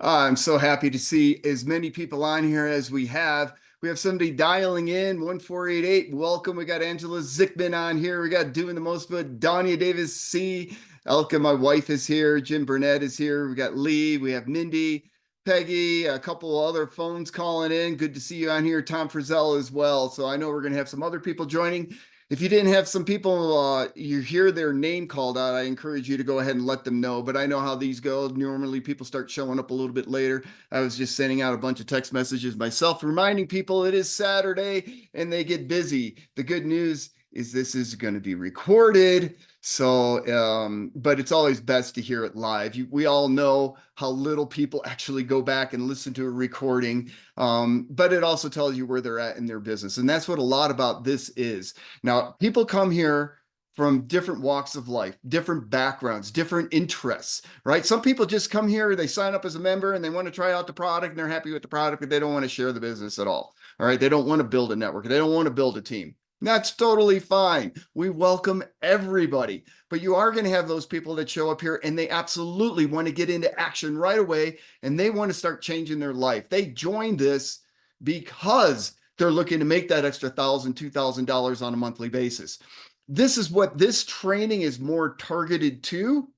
I'm so happy to see as many people on here as we have. We have somebody dialing in 1488. Welcome. We got Angela Zickman on here. We got doing the most of it. Danya Davis C. Elka, my wife, is here. Jim Burnett is here. We got Lee. We have Mindy, Peggy, a couple other phones calling in. Good to see you on here. Tom Frizzell as well. So I know we're going to have some other people joining. If you didn't have some people, you hear their name called out, I encourage you to go ahead and let them know. But I know how these go. Normally, people start showing up a little bit later. I was just sending out a bunch of text messages myself, reminding people it is Saturday and they get busy. The good news is this is going to be recorded. So, but it's always best to hear it live. We all know how little people actually go back and listen to a recording, but it also tells you where they're at in their business. And that's what a lot about this is. Now, people come here from different walks of life, different backgrounds, different interests, right? Some people just come here, they sign up as a member and they want to try out the product and they're happy with the product, but they don't want to share the business at all. All right. They don't want to build a network. They don't want to build a team. That's totally fine. We welcome everybody, but you are going to have those people that show up here and they absolutely want to get into action right away and they want to start changing their life. They joined this because they're looking to make that extra $1,000, $2,000 on a monthly basis. This is what this training is more targeted to.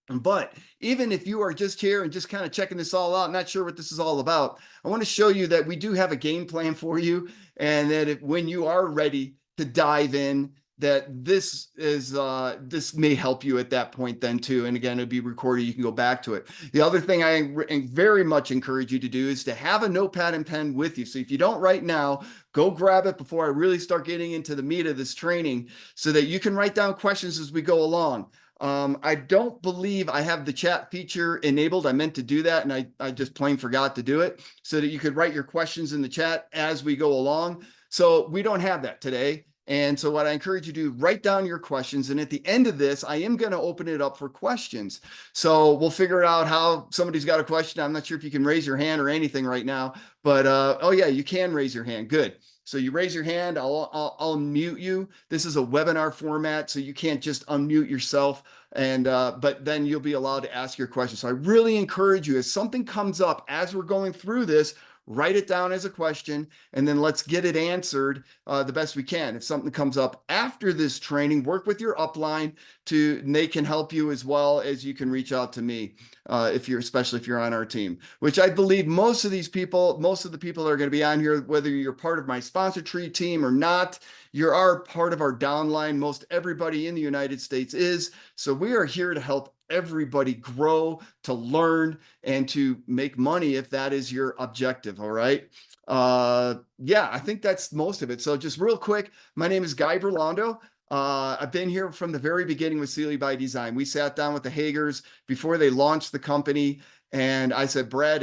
But even if you are just here and just kind of checking this all out, not sure what this is all about, I want to show you that we do have a game plan for you, and that when you are ready to dive in, that this may help you at that point then too. And again, it'll be recorded. You can go back to it. The other thing I very much encourage you to do is to have a notepad and pen with you. So if you don't right now, go grab it before I really start getting into the meat of this training so that you can write down questions as we go along. I don't believe I have the chat feature enabled. I meant to do that and I just plain forgot to do it so that you could write your questions in the chat as we go along. So we don't have that today. And so what I encourage you to do, write down your questions. And at the end of this, I am going to open it up for questions. So we'll figure out how somebody's got a question. I'm not sure if you can raise your hand or anything right now, but oh yeah, you can raise your hand. Good. So you raise your hand, I'll unmute you. This is a webinar format, so you can't just unmute yourself. And but then you'll be allowed to ask your question. So I really encourage you, as something comes up as we're going through this, write it down as a question, and then let's get it answered the best we can. If something comes up after this training, work with your upline and they can help you as well as you can reach out to me especially if you're on our team, which I believe most of the people that are going to be on here, whether you're part of my sponsor tree team or not, you are part of our downline. Most everybody in the United States is. So we are here to help everybody grow, to learn, and to make money if that is your objective. All right. Yeah, I think that's most of it. So just real quick, my name is Guy Berlando. I've been here from the very beginning with Sealy by Design. We sat down with the Hagers before they launched the company. And I said, Brad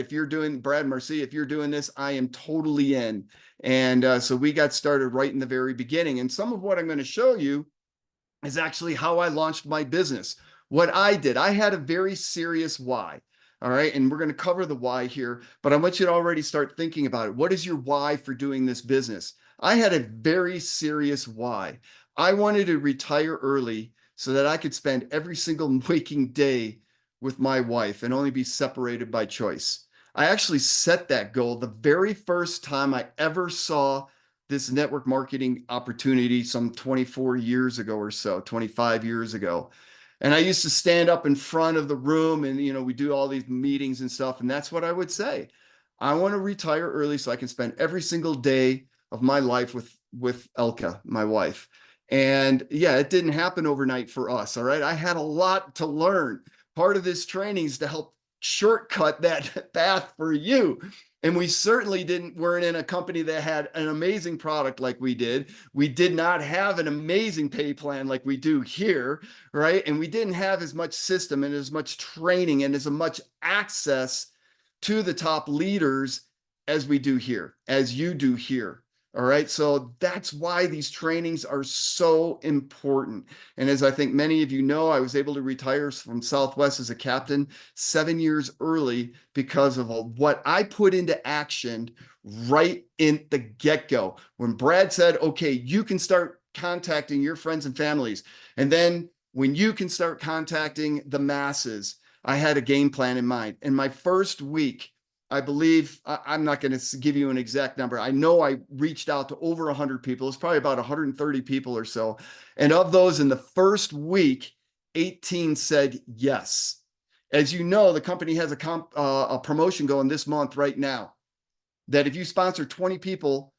Marcy, if you're doing this, I am totally in. And so we got started right in the very beginning. And some of what I'm going to show you is actually how I launched my business. What I did, I had a very serious why. All right. And we're going to cover the why here, but I want you to already start thinking about it. What is your why for doing this business? I had a very serious why. I wanted to retire early so that I could spend every single waking day with my wife and only be separated by choice. I actually set that goal the very first time I ever saw this network marketing opportunity some 24 years ago or so, 25 years ago. And I used to stand up in front of the room and, we do all these meetings and stuff. And that's what I would say. I want to retire early so I can spend every single day of my life with Elka, my wife. And yeah, it didn't happen overnight for us. All right. I had a lot to learn. Part of this training is to help shortcut that path for you. And we certainly weren't in a company that had an amazing product like we did. We did not have an amazing pay plan like we do here, right? And we didn't have as much system and as much training and as much access to the top leaders as we do here, as you do here. All right. So that's why these trainings are so important. And as I think many of you know, I was able to retire from Southwest as a captain 7 years early because of what I put into action right in the get-go. When Brad said, okay, you can start contacting your friends and families. And then when you can start contacting the masses, I had a game plan in mind. In my first week, I believe, I'm not going to give you an exact number. I know I reached out to over 100 people. It's probably about 130 people or so. And of those in the first week, 18 said yes. As you know, the company has a promotion going this month right now that if you sponsor 20 people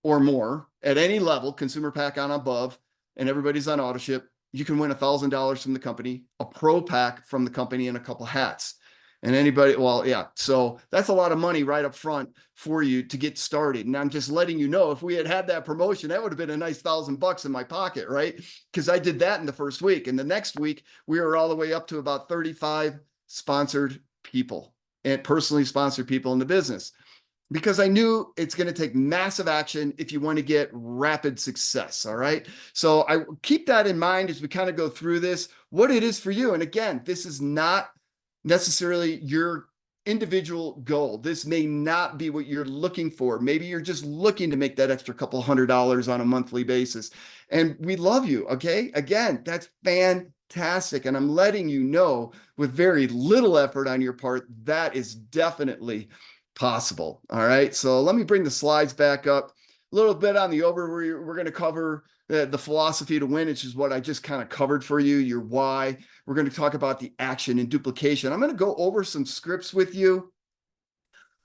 or more at any level, consumer pack on above, and everybody's on auto ship, you can win $1,000 from the company, a pro pack from the company, and a couple hats. And anybody, well, yeah, so that's a lot of money right up front for you to get started. And I'm just letting you know, if we had that promotion, that would have been a nice $1,000 in my pocket, right? Because I did that in the first week. And the next week, we were all the way up to about 35 sponsored people and personally sponsored people in the business, because I knew it's going to take massive action if you want to get rapid success. All right. So I keep that in mind as we kind of go through this, what it is for you. And again, this is not necessarily your individual goal. This may not be what you're looking for. Maybe you're just looking to make that extra couple $100 on a monthly basis. And we love you. Okay. Again, that's fantastic. And I'm letting you know with very little effort on your part, that is definitely possible. All right. So let me bring the slides back up a little bit on the overview. We're going to cover the philosophy to win, which is what I just kind of covered for you, your why. We're going to talk about the action and duplication. I'm going to go over some scripts with you.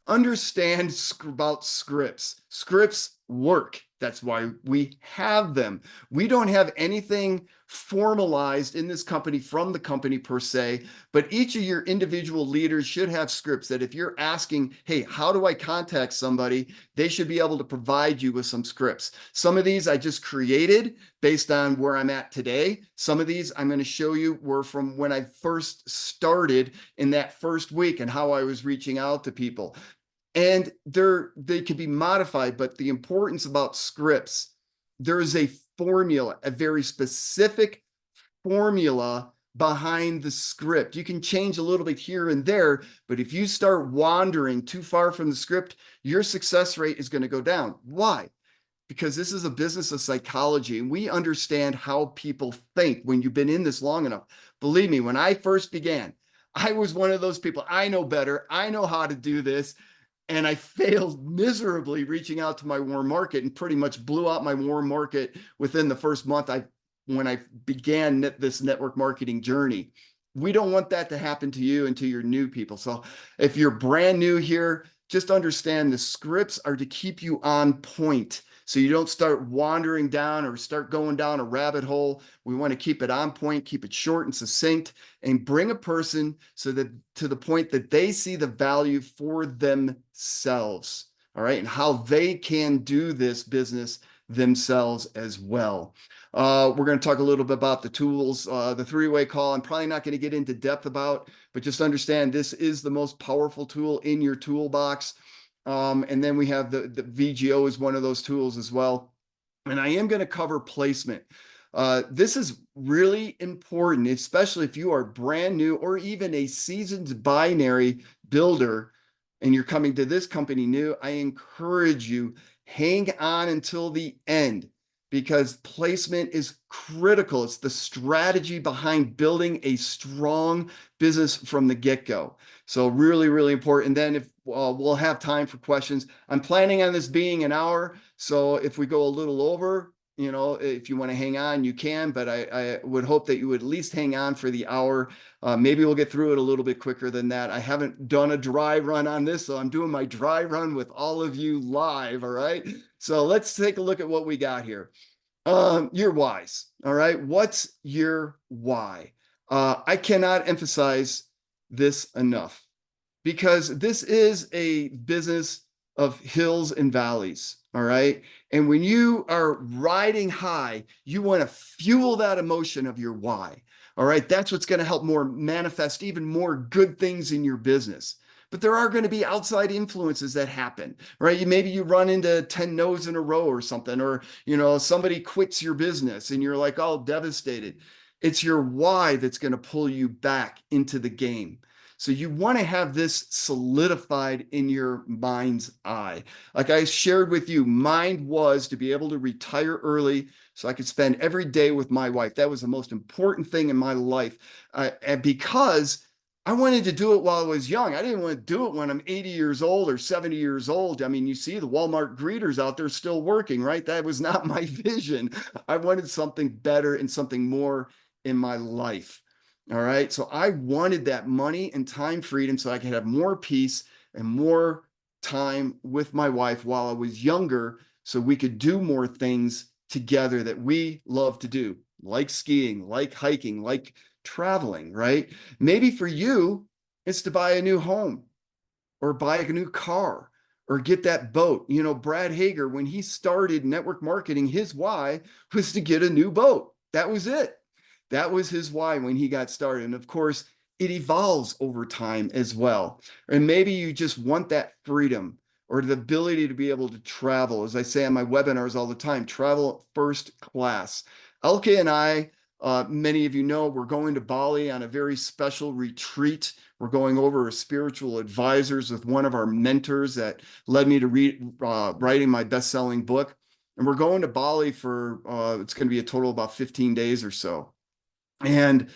Understand about scripts. Scripts work. That's why we have them. We don't have anything formalized in this company from the company per se, but each of your individual leaders should have scripts that if you're asking, hey, how do I contact somebody? They should be able to provide you with some scripts. Some of these I just created based on where I'm at today. Some of these I'm going to show you were from when I first started in that first week and how I was reaching out to people. And they can be modified, but the importance about scripts, there is a formula, a very specific formula behind the script. You can change a little bit here and there, but if you start wandering too far from the script, your success rate is going to go down. Why? Because this is a business of psychology, and we understand how people think when you've been in this long enough. Believe me, when I first began, I was one of those people. I know better. I know how to do this. And I failed miserably reaching out to my warm market and pretty much blew out my warm market within the first month when I began this network marketing journey. We don't want that to happen to you and to your new people. So if you're brand new here, just understand the scripts are to keep you on point, so you don't start wandering down or start going down a rabbit hole. We want to keep it on point, keep it short and succinct, and bring a person so that to the point that they see the value for themselves. All right. And how they can do this business themselves as well. We're going to talk a little bit about the tools, the three-way call. I'm probably not going to get into depth about, but just understand this is the most powerful tool in your toolbox. And then we have the VGO is one of those tools as well. And I am going to cover placement. This is really important, especially if you are brand new or even a seasoned binary builder and you're coming to this company new. I encourage you, hang on until the end, because placement is critical. It's the strategy behind building a strong business from the get-go. So really, really important. And then if we'll have time for questions. I'm planning on this being an hour. So if we go a little over, if you want to hang on, you can, but I would hope that you would at least hang on for the hour. Maybe we'll get through it a little bit quicker than that. I haven't done a dry run on this, so I'm doing my dry run with all of you live. All right. So let's take a look at what we got here. Your whys. All right. What's your why? I cannot emphasize this enough, because this is a business of hills and valleys. All right. And when you are riding high, you want to fuel that emotion of your why. All right. That's what's going to help manifest even more good things in your business. But there are going to be outside influences that happen, right? Maybe you run into 10 no's in a row or something, or, somebody quits your business and you're like all devastated. It's your why that's going to pull you back into the game. So you want to have this solidified in your mind's eye. Like I shared with you, mine was to be able to retire early so I could spend every day with my wife. That was the most important thing in my life. And because I wanted to do it while I was young. I didn't want to do it when I'm 80 years old or 70 years old. I mean, you see the Walmart greeters out there still working, right? That was not my vision. I wanted something better and something more in my life. All right. So I wanted that money and time freedom so I could have more peace and more time with my wife while I was younger so we could do more things together that we love to do, like skiing, like hiking, like traveling, right? Maybe for you, it's to buy a new home or buy a new car or get that boat. You know, Brad Hager, when he started network marketing, his why was to get a new boat. That was it. That was his why when he got started. And of course, it evolves over time as well. And maybe you just want that freedom or the ability to be able to travel. As I say on my webinars all the time, travel first class. Elke and I, many of you know, we're going to Bali on a very special retreat. We're going over as spiritual advisors with one of our mentors that led me to writing my best-selling book. And we're going to Bali for, it's going to be a total of about 15 days or so. And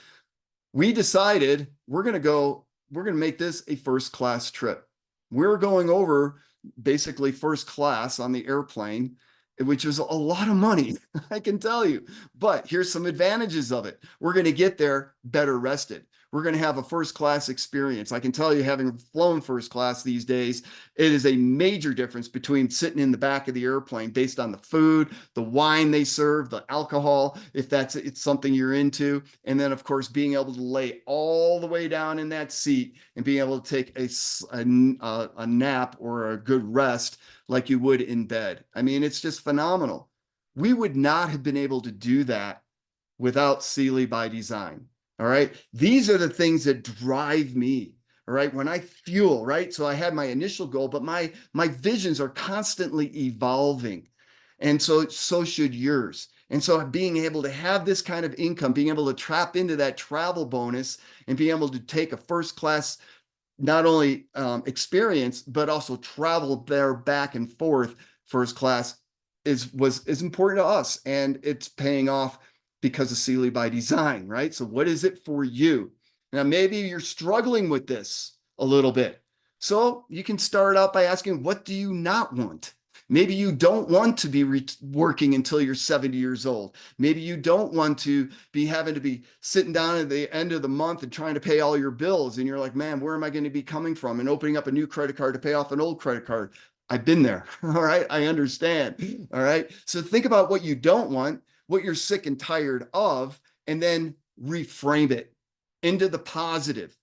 we decided we're going to make this a first class trip. We're going over basically first class on the airplane, which is a lot of money, I can tell you. But here's some advantages of it. We're going to get there better rested. We're going to have a first class experience. I can tell you, having flown first class these days, it is a major difference between sitting in the back of the airplane based on the food, the wine they serve, the alcohol, if it's something you're into. And then, of course, being able to lay all the way down in that seat and being able to take a nap or a good rest like you would in bed. I mean, it's just phenomenal. We would not have been able to do that without Sealy by Design. All right. These are the things that drive me. All right. When I fuel, right. So I had my initial goal, but my visions are constantly evolving. And so should yours. And so being able to have this kind of income, being able to trap into that travel bonus and being able to take a first class, not only experience, but also travel there back and forth first class is important to us. And it's paying off because of Sealy by Design, right? So what is it for you? Now, maybe you're struggling with this a little bit. So you can start out by asking, what do you not want? Maybe you don't want to be working until you're 70 years old. Maybe you don't want to be having to be sitting down at the end of the month and trying to pay all your bills. And you're like, man, where am I going to be coming from? And opening up a new credit card to pay off an old credit card. I've been there. All right. I understand. All right. So think about what you don't want, what you're sick and tired of, and then reframe it into the positive.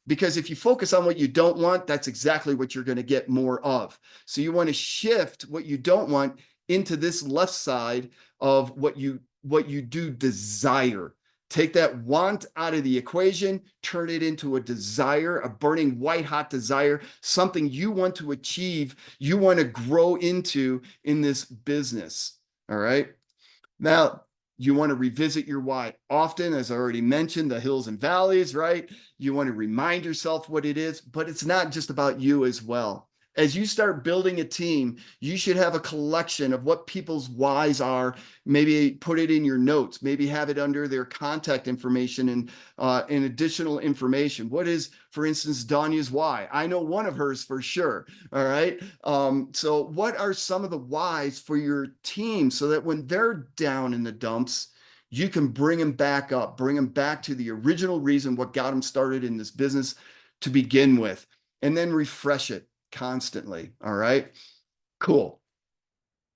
Because if you focus on what you don't want, that's exactly what you're going to get more of. So you want to shift what you don't want into this left side of what you do desire. Take that want out of the equation, turn it into a desire, a burning white hot desire, something you want to achieve, you want to grow into in this business. All right. Now, you want to revisit your why often, as I already mentioned, the hills and valleys, right? You want to remind yourself what it is, but it's not just about you as well. As you start building a team, you should have a collection of what people's whys are. Maybe put it in your notes, maybe have it under their contact information and additional information. What is, for instance, Danya's why? I know one of hers for sure. All right. So what are some of the whys for your team so that when they're down in the dumps, you can bring them back up, bring them back to the original reason what got them started in this business to begin with, and then refresh it constantly. All right. Cool.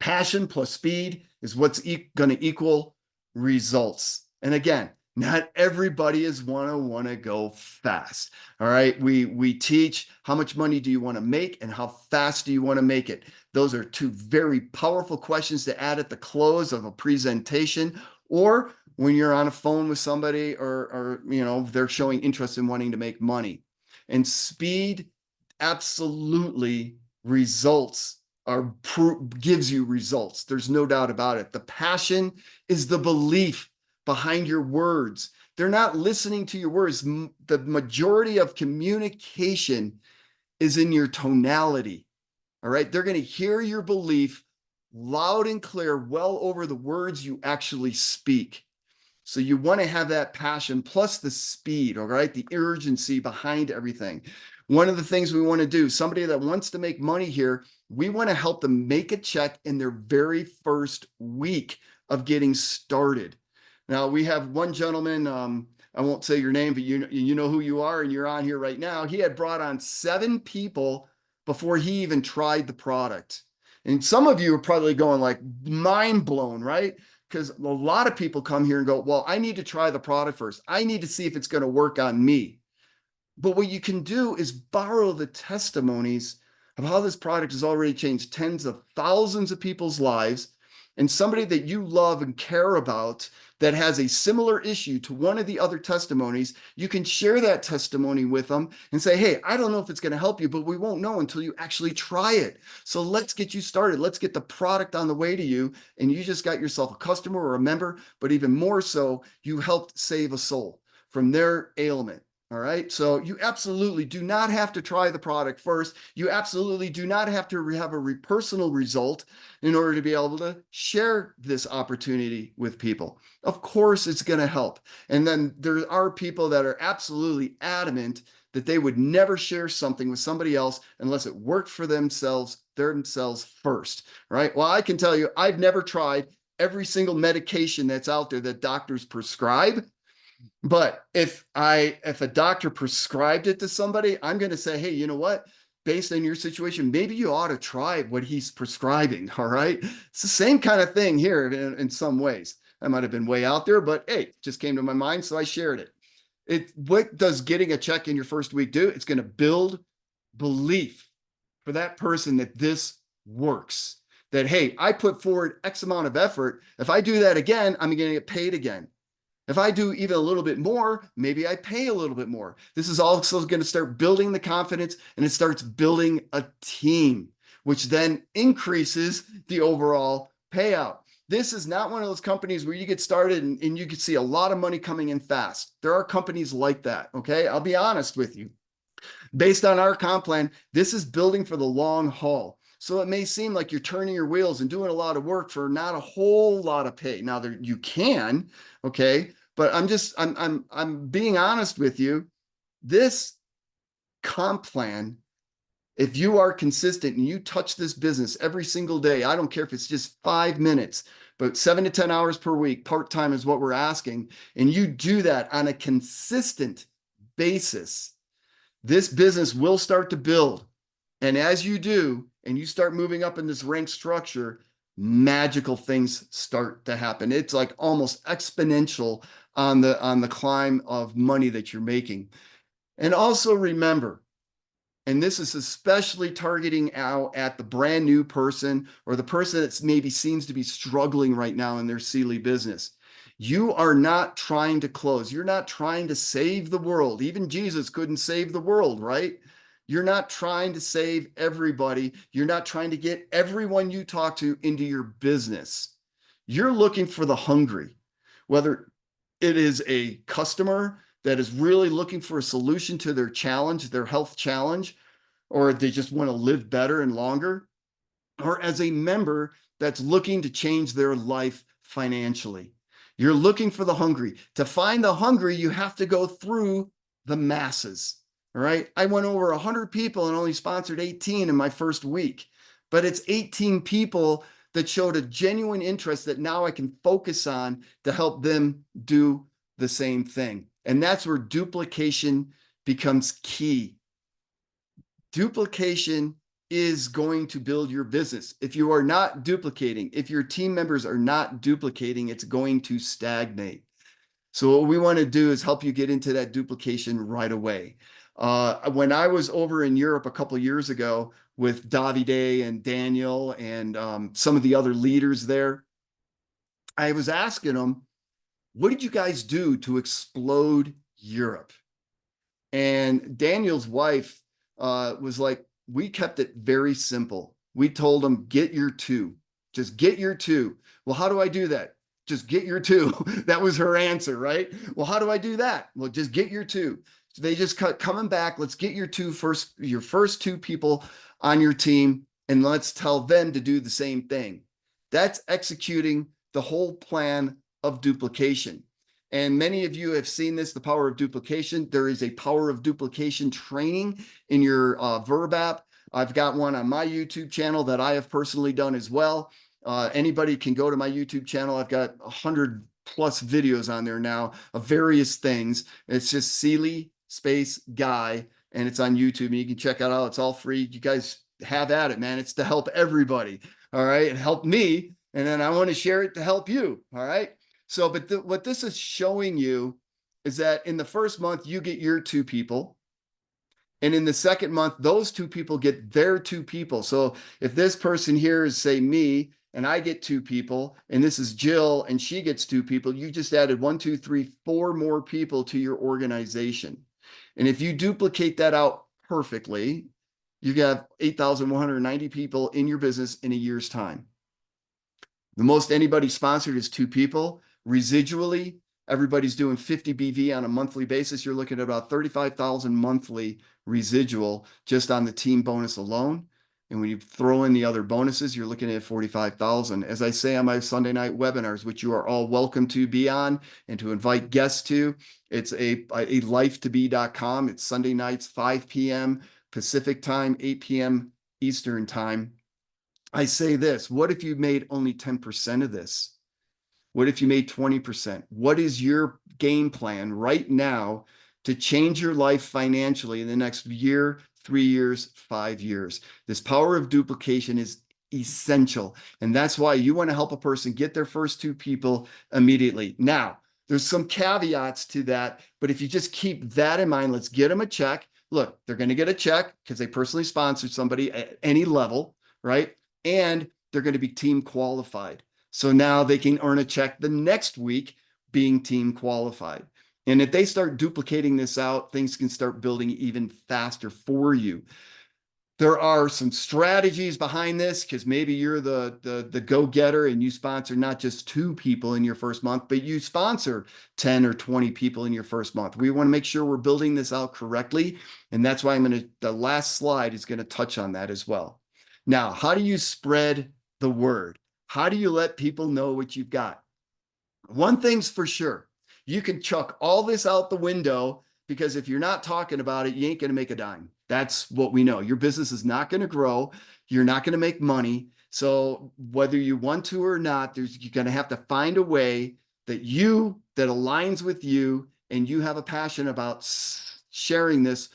Passion plus speed is what's going to equal results. And again, not everybody is want to go fast. All right. We teach how much money do you want to make and how fast do you want to make it? Those are two very powerful questions to add at the close of a presentation or when you're on a phone with somebody or you know, they're showing interest in wanting to make money. And speed absolutely results are gives you results. There's no doubt about it. The passion is the belief behind your words. They're not listening to your words. The majority of communication is in your tonality. All right. They're going to hear your belief loud and clear, well over the words you actually speak. So you want to have that passion plus the speed, all right, the urgency behind everything. One of the things we want to do, somebody that wants to make money here, we want to help them make a check in their very first week of getting started. Now, we have one gentleman, I won't say your name, but you know who you are, and you're on here right now. He had brought on 7 people before he even tried the product. And some of you are probably going like mind blown, right? Because a lot of people come here and go, well, I need to try the product first. I need to see if it's going to work on me. But what you can do is borrow the testimonies of how this product has already changed tens of thousands of people's lives, and somebody that you love and care about that has a similar issue to one of the other testimonies, you can share that testimony with them and say, hey, I don't know if it's going to help you, but we won't know until you actually try it. So let's get you started. Let's get the product on the way to you. And you just got yourself a customer or a member, but even more so, you helped save a soul from their ailment. All right. So you absolutely do not have to try the product first. You absolutely do not have to have a personal result in order to be able to share this opportunity with people. Of course, it's going to help. And then there are people that are absolutely adamant that they would never share something with somebody else unless it worked for themselves first. Right. Well, I can tell you, I've never tried every single medication that's out there that doctors prescribe. But if a doctor prescribed it to somebody, I'm going to say, hey, you know what? Based on your situation, maybe you ought to try what he's prescribing. All right. It's the same kind of thing here in some ways. I might have been way out there, but hey, it just came to my mind. So I shared it. What does getting a check in your first week do? It's going to build belief for that person that this works. That, hey, I put forward X amount of effort. If I do that again, I'm going to get paid again. If I do even a little bit more, maybe I pay a little bit more. This is also going to start building the confidence, and it starts building a team, which then increases the overall payout. This is not one of those companies where you get started and you can see a lot of money coming in fast. There are companies like that. Okay. I'll be honest with you. Based on our comp plan, this is building for the long haul. So it may seem like you're turning your wheels and doing a lot of work for not a whole lot of pay. Now there you can, okay, but I'm being honest with you. This comp plan, if you are consistent and you touch this business every single day, I don't care if it's just 5 minutes, but 7 to 10 hours per week, part-time is what we're asking, and you do that on a consistent basis, this business will start to build. And as you do, and you start moving up in this rank structure, magical things start to happen. It's like almost exponential on the climb of money that you're making. And also remember, and this is especially targeting out at the brand new person or the person that maybe seems to be struggling right now in their Sealy business. You are not trying to close. You're not trying to save the world. Even Jesus couldn't save the world, right? You're not trying to save everybody. You're not trying to get everyone you talk to into your business. You're looking for the hungry, whether it is a customer that is really looking for a solution to their challenge, their health challenge, or they just want to live better and longer, or as a member that's looking to change their life financially. You're looking for the hungry. To find the hungry, you have to go through the masses. All right. I went over 100 people and only sponsored 18 in my first week, but it's 18 people that showed a genuine interest that now I can focus on to help them do the same thing. And that's where duplication becomes key. Duplication is going to build your business. If you are not duplicating, if your team members are not duplicating, it's going to stagnate. So what we want to do is help you get into that duplication right away. When I was over in Europe a couple of years ago with Davide and Daniel and some of the other leaders there, I was asking them, what did you guys do to explode Europe? And Daniel's wife was like, we kept it very simple. We told them, get your 2. Just get your 2. Well, how do I do that? Just get your 2. That was her answer, right? Well, how do I do that? Well, just get your 2. So they just cut coming back. Let's get your your first 2 people on your team, and let's tell them to do the same thing. That's executing the whole plan of duplication. And many of you have seen this, the power of duplication. There is a power of duplication training in your Verb app. I've got one on my YouTube channel that I have personally done as well. Anybody can go to my YouTube channel. I've got 100+ videos on there now of various things. It's just Seeley space guy, and it's on YouTube, and you can check it out. It's all free. You guys have at it, man. It's to help everybody. All right. It helped me. And then I want to share it to help you. All right. So, but what this is showing you is that in the first month, you get your 2 people. And in the second month, those 2 people get their 2 people. So if this person here is, say, me, and I get 2 people, and this is Jill, and she gets 2 people, you just added 1, 2, 3, 4 more people to your organization. And if you duplicate that out perfectly, you have 8,190 people in your business in a year's time. The most anybody sponsored is 2 people. Residually, everybody's doing 50 BV on a monthly basis. You're looking at about 35,000 monthly residual just on the team bonus alone. And when you throw in the other bonuses, you're looking at 45,000. As I say on my Sunday night webinars, which you are all welcome to be on and to invite guests to, it's a lifetobe.com. It's Sunday nights, 5 p.m. Pacific time, 8 p.m. Eastern time. I say this, what if you made only 10% of this? What if you made 20%? What is your game plan right now to change your life financially in the next year, 3 years, 5 years? This power of duplication is essential. And that's why you want to help a person get their first 2 people immediately. Now, there's some caveats to that, but if you just keep that in mind, let's get them a check. Look, they're going to get a check because they personally sponsored somebody at any level, right? And they're going to be team qualified. So now they can earn a check the next week being team qualified. And if they start duplicating this out, things can start building even faster for you. There are some strategies behind this because maybe you're the go-getter and you sponsor not just 2 people in your first month, but you sponsor 10 or 20 people in your first month. We want to make sure we're building this out correctly. And that's why the last slide is going to touch on that as well. Now, how do you spread the word? How do you let people know what you've got? One thing's for sure, you can chuck all this out the window because if you're not talking about it, you ain't going to make a dime. That's what we know. Your business is not going to grow. You're not going to make money. So whether you want to or not, you're going to have to find a way that aligns with you and you have a passion about sharing this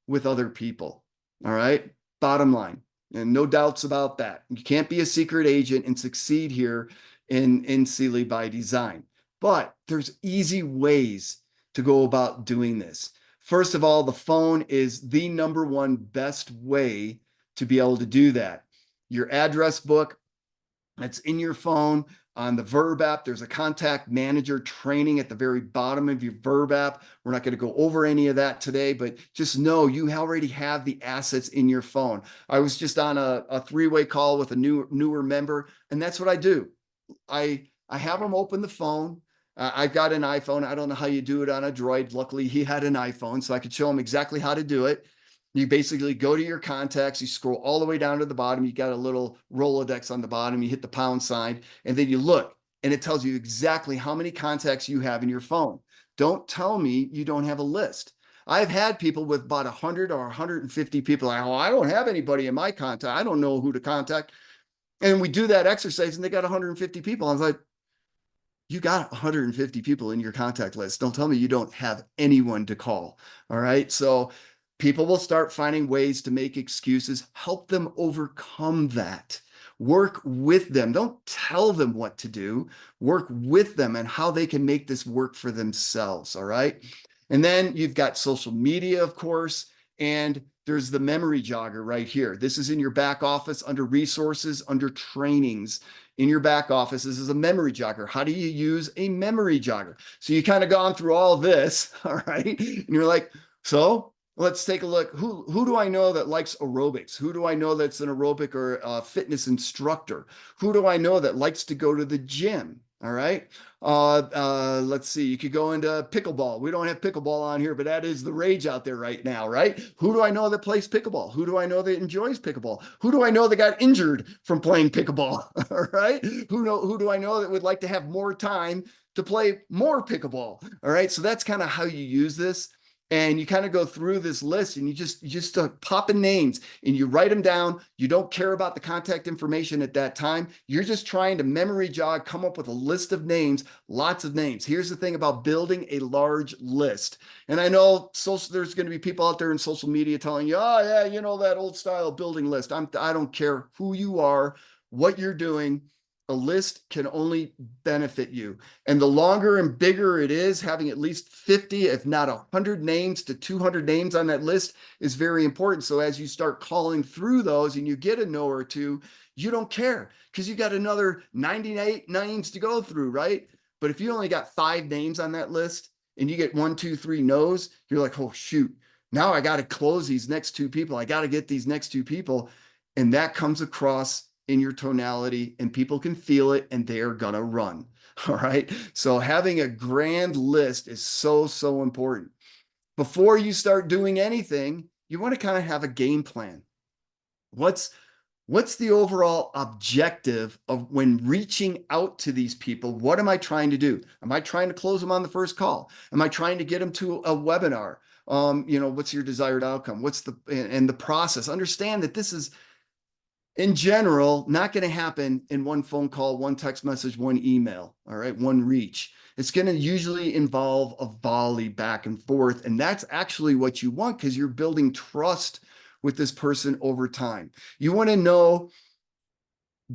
with other people. All right. Bottom line. And no doubts about that. You can't be a secret agent and succeed here in Seeley by Design. But there's easy ways to go about doing this. First of all, the phone is the #1 best way to be able to do that. Your address book that's in your phone. On the Verb app, there's a contact manager training at the very bottom of your Verb app. We're not going to go over any of that today, but just know you already have the assets in your phone. I was just on a 3-way call with a newer member, and that's what I do. I have them open the phone. I've got an iPhone. I don't know how you do it on a Droid. Luckily, he had an iPhone, so I could show him exactly how to do it. You basically go to your contacts, you scroll all the way down to the bottom. You got a little Rolodex on the bottom. You hit the pound sign, and then you look, and it tells you exactly how many contacts you have in your phone. Don't tell me you don't have a list. I've had people with about 100 or 150 people. Oh, I don't have anybody in my contact. I don't know who to contact. And we do that exercise, and they got 150 people. I was like, you got 150 people in your contact list. Don't tell me you don't have anyone to call. All right. So people will start finding ways to make excuses. Help them overcome that. Work with them. Don't tell them what to do. Work with them and how they can make this work for themselves. All right. And then you've got social media, of course, and there's the memory jogger right here. This is in your back office under resources, under trainings. In your back office, this is a memory jogger. How do you use a memory jogger? So you kind of gone through all this, all right? And you're like, so let's take a look. Who do I know that likes aerobics? Who do I know that's an aerobic or a fitness instructor? Who do I know that likes to go to the gym? All right. Let's see. You could go into pickleball. We don't have pickleball on here, but that is the rage out there right now, right? Who do I know that plays pickleball? Who do I know that enjoys pickleball? Who do I know that got injured from playing pickleball? All right. Who do I know that would like to have more time to play more pickleball. All right. So that's kind of how you use this. And you kind of go through this list and you just start popping names and you write them down. You don't care about the contact information at that time. You're just trying to memory jog, come up with a list of names, lots of names. Here's the thing about building a large list. And I know there's going to be people out there in social media telling you, oh yeah, you know, that old style building list. I don't care who you are, what you're doing. A list can only benefit you. And the longer and bigger it is, having at least 50, if not 100 names to 200 names on that list is very important. So as you start calling through those and you get a no or two, you don't care because you got another 98 names to go through, right? But if you only got 5 names on that list and you get 1, 2, 3 no's, you're like, oh, shoot. Now I got to close these next 2 people. I got to get these next 2 people. And that comes across in your tonality and people can feel it and they're gonna run. All right. So having a grand list is so, so important. Before you start doing anything, you want to kind of have a game plan. What's the overall objective of when reaching out to these people? What am I trying to do? Am I trying to close them on the first call? Am I trying to get them to a webinar? What's your desired outcome? What's the process? Understand that this is in general, not going to happen in one phone call, one text message, one email, all right, one reach. It's going to usually involve a volley back and forth. And that's actually what you want because you're building trust with this person over time. You want to know,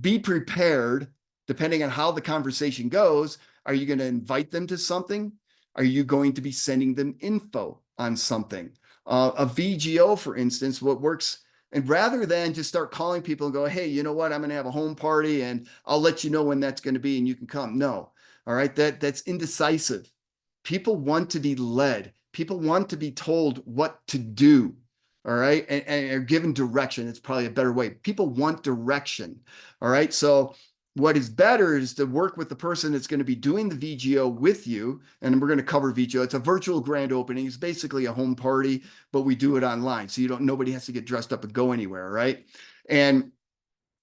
be prepared depending on how the conversation goes. Are you going to invite them to something? Are you going to be sending them info on something? A VGO, for instance, what works, and rather than just start calling people and go, hey, you know what, I'm going to have a home party and I'll let you know when that's going to be and you can come. No. All right. That's indecisive. People want to be led. People want to be told what to do. All right. And are given direction. It's probably a better way. People want direction. All right. So what is better is to work with the person that's going to be doing the VGO with you. And we're going to cover VGO. It's a virtual grand opening. It's basically a home party, but we do it online. So nobody has to get dressed up and go anywhere. Right. And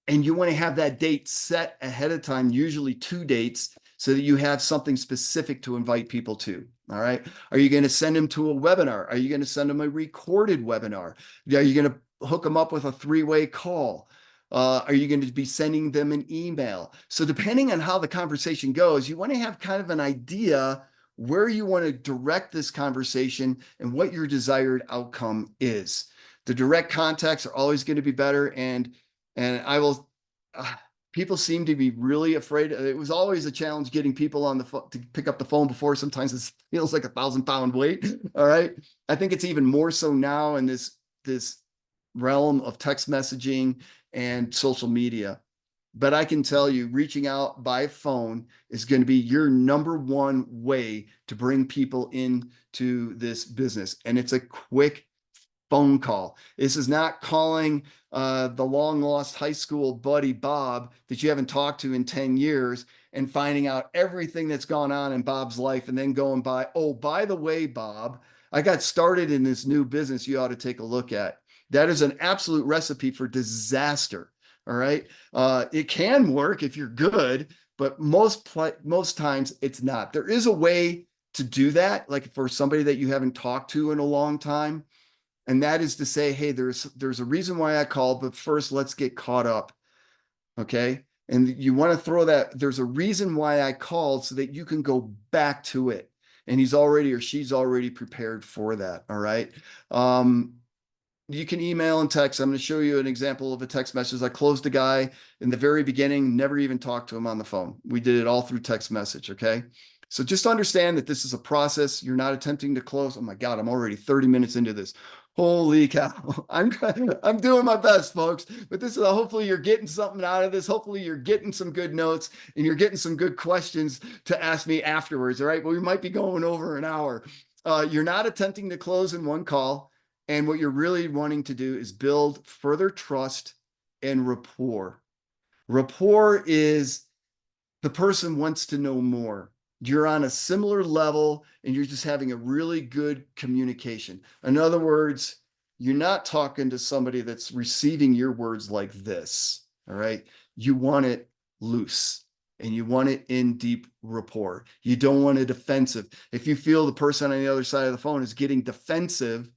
you want to have that date set ahead of time, usually 2 dates, so that you have something specific to invite people to. All right. Are you going to send them to a webinar? Are you going to send them a recorded webinar? Are you going to hook them up with a 3-way call? Are you going to be sending them an email? So depending on how the conversation goes, you want to have kind of an idea where you want to direct this conversation and what your desired outcome is. The direct contacts are always going to be better. And I will, people seem to be really afraid. It was always a challenge getting people on the phone to pick up the phone before. Sometimes it feels like a 1,000-pound weight. All right. I think it's even more so now in this realm of text messaging and social media. But I can tell you, reaching out by phone is going to be your number one way to bring people into this business. And it's a quick phone call. This is not calling the long lost high school buddy Bob that you haven't talked to in 10 years and finding out everything that's gone on in Bob's life and then going by, oh, by the way, Bob, I got started in this new business you ought to take a look at. That is an absolute recipe for disaster. All right. It can work if you're good, but most times it's not. There is a way to do that, like for somebody that you haven't talked to in a long time. And that is to say, hey, there's a reason why I called, but first let's get caught up. Okay. And you want to throw that, there's a reason why I called so that you can go back to it. And he's already or she's already prepared for that. All right. You can email and text. I'm going to show you an example of a text message. I closed a guy in the very beginning, never even talked to him on the phone. We did it all through text message. Okay. So just understand that this is a process. You're not attempting to close. Oh my God, I'm already 30 minutes into this. Holy cow. I'm doing my best, folks. But this is hopefully you're getting something out of this. Hopefully you're getting some good notes and you're getting some good questions to ask me afterwards. All right. But we might be going over an hour. You're not attempting to close in one call. And what you're really wanting to do is build further trust and rapport. Rapport is the person wants to know more. You're on a similar level and you're just having a really good communication. In other words, you're not talking to somebody that's receiving your words like this. All right. You want it loose. and you want it in deep rapport. You don't want it defensive. If you feel the person on the other side of the phone is getting defensive,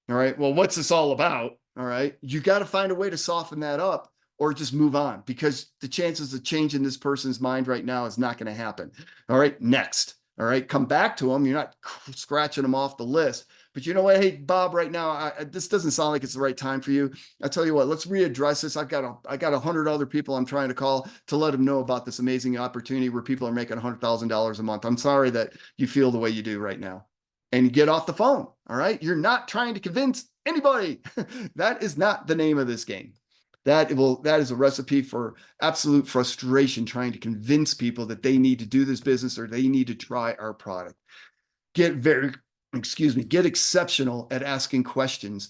all right, well, what's this all about? All right, you got to find a way to soften that up or just move on, because the chances of changing this person's mind right now is not going to happen. All right, next. All right, come back to them. You're not scratching them off the list. But you know what? Hey, Bob, right now, this doesn't sound like it's the right time for you. I tell you what, let's readdress this. I got 100 other people I'm trying to call to let them know about this amazing opportunity where people are making $100,000 a month. I'm sorry that you feel the way you do right now. And get off the phone. All right. You're not trying to convince anybody. That is not the name of this game. That is a recipe for absolute frustration, trying to convince people that they need to do this business or they need to try our product. Get exceptional at asking questions,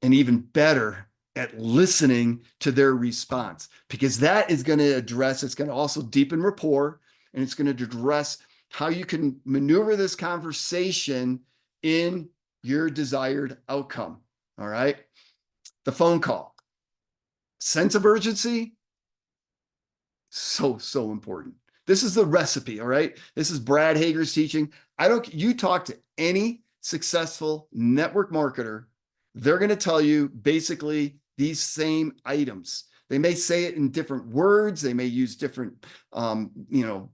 and even better at listening to their response, because that is going to address, it's going to also deepen rapport, and it's going to address how you can maneuver this conversation in your desired outcome. All right. The phone call, sense of urgency, so important. This is the recipe. All right. This is Brad Hager's teaching. You talk to any successful network marketer, they're going to tell you basically these same items. They may say it in different words. They may use different,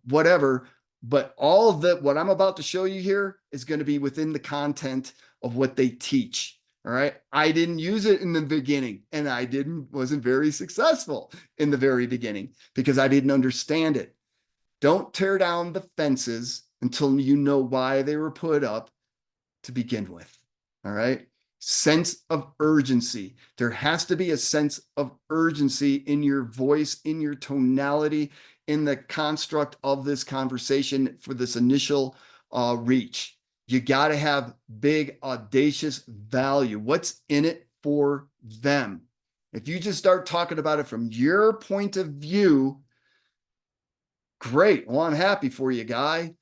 whatever, but all of that, what I'm about to show you here is going to be within the content of what they teach. All right. I didn't use it in the beginning, and I wasn't very successful in the very beginning because I didn't understand it. Don't tear down the fences until you know why they were put up to begin with. All right. Sense of urgency. There has to be a sense of urgency in your voice, in your tonality, in the construct of this conversation for this initial reach. You got to have big, audacious value. What's in it for them? If you just start talking about it from your point of view, great. Well, I'm happy for you, guy.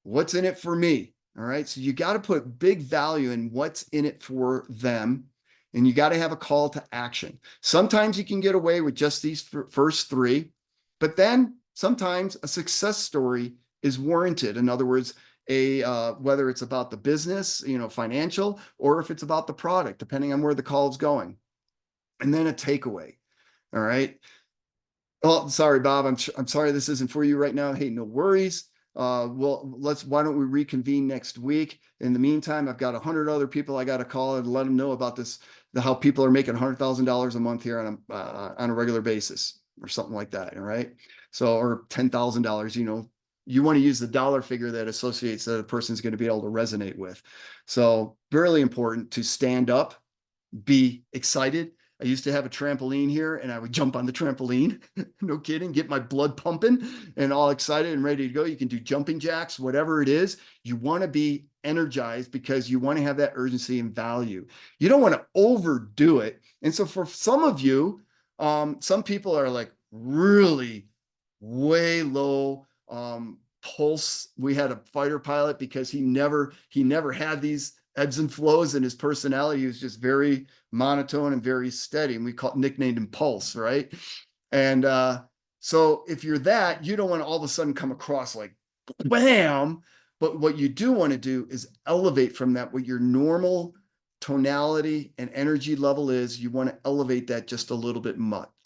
What's in it for me? All right. So you got to put big value in what's in it for them. And you got to have a call to action. Sometimes you can get away with just these first three, but then sometimes a success story is warranted. In other words, whether it's about the business, financial, or if it's about the product, depending on where the call is going. And then a takeaway. All right. Oh, sorry, Bob. I'm sorry this isn't for you right now. Hey, no worries. Why don't we reconvene next week? In the meantime, I've got 100 other people I got to call and let them know about this, how people are making $100,000 a month here on a regular basis or something like that. All right. So, or $10,000, you want to use the dollar figure that associates that a person's going to be able to resonate with. So really important to stand up, be excited. I used to have a trampoline here, and I would jump on the trampoline. No kidding. Get my blood pumping and all excited and ready to go. You can do jumping jacks, whatever it is. You want to be energized because you want to have that urgency and value. You don't want to overdo it. And so for some of you, some people are like really way low pulse. We had a fighter pilot because he never had these ebbs and flows in his personality. He was just very monotone and very steady, and we nicknamed him Pulse, right? And so if you're that, you don't want to all of a sudden come across like bam, but what you do want to do is elevate from that. What your normal tonality and energy level is, you want to elevate that just a little bit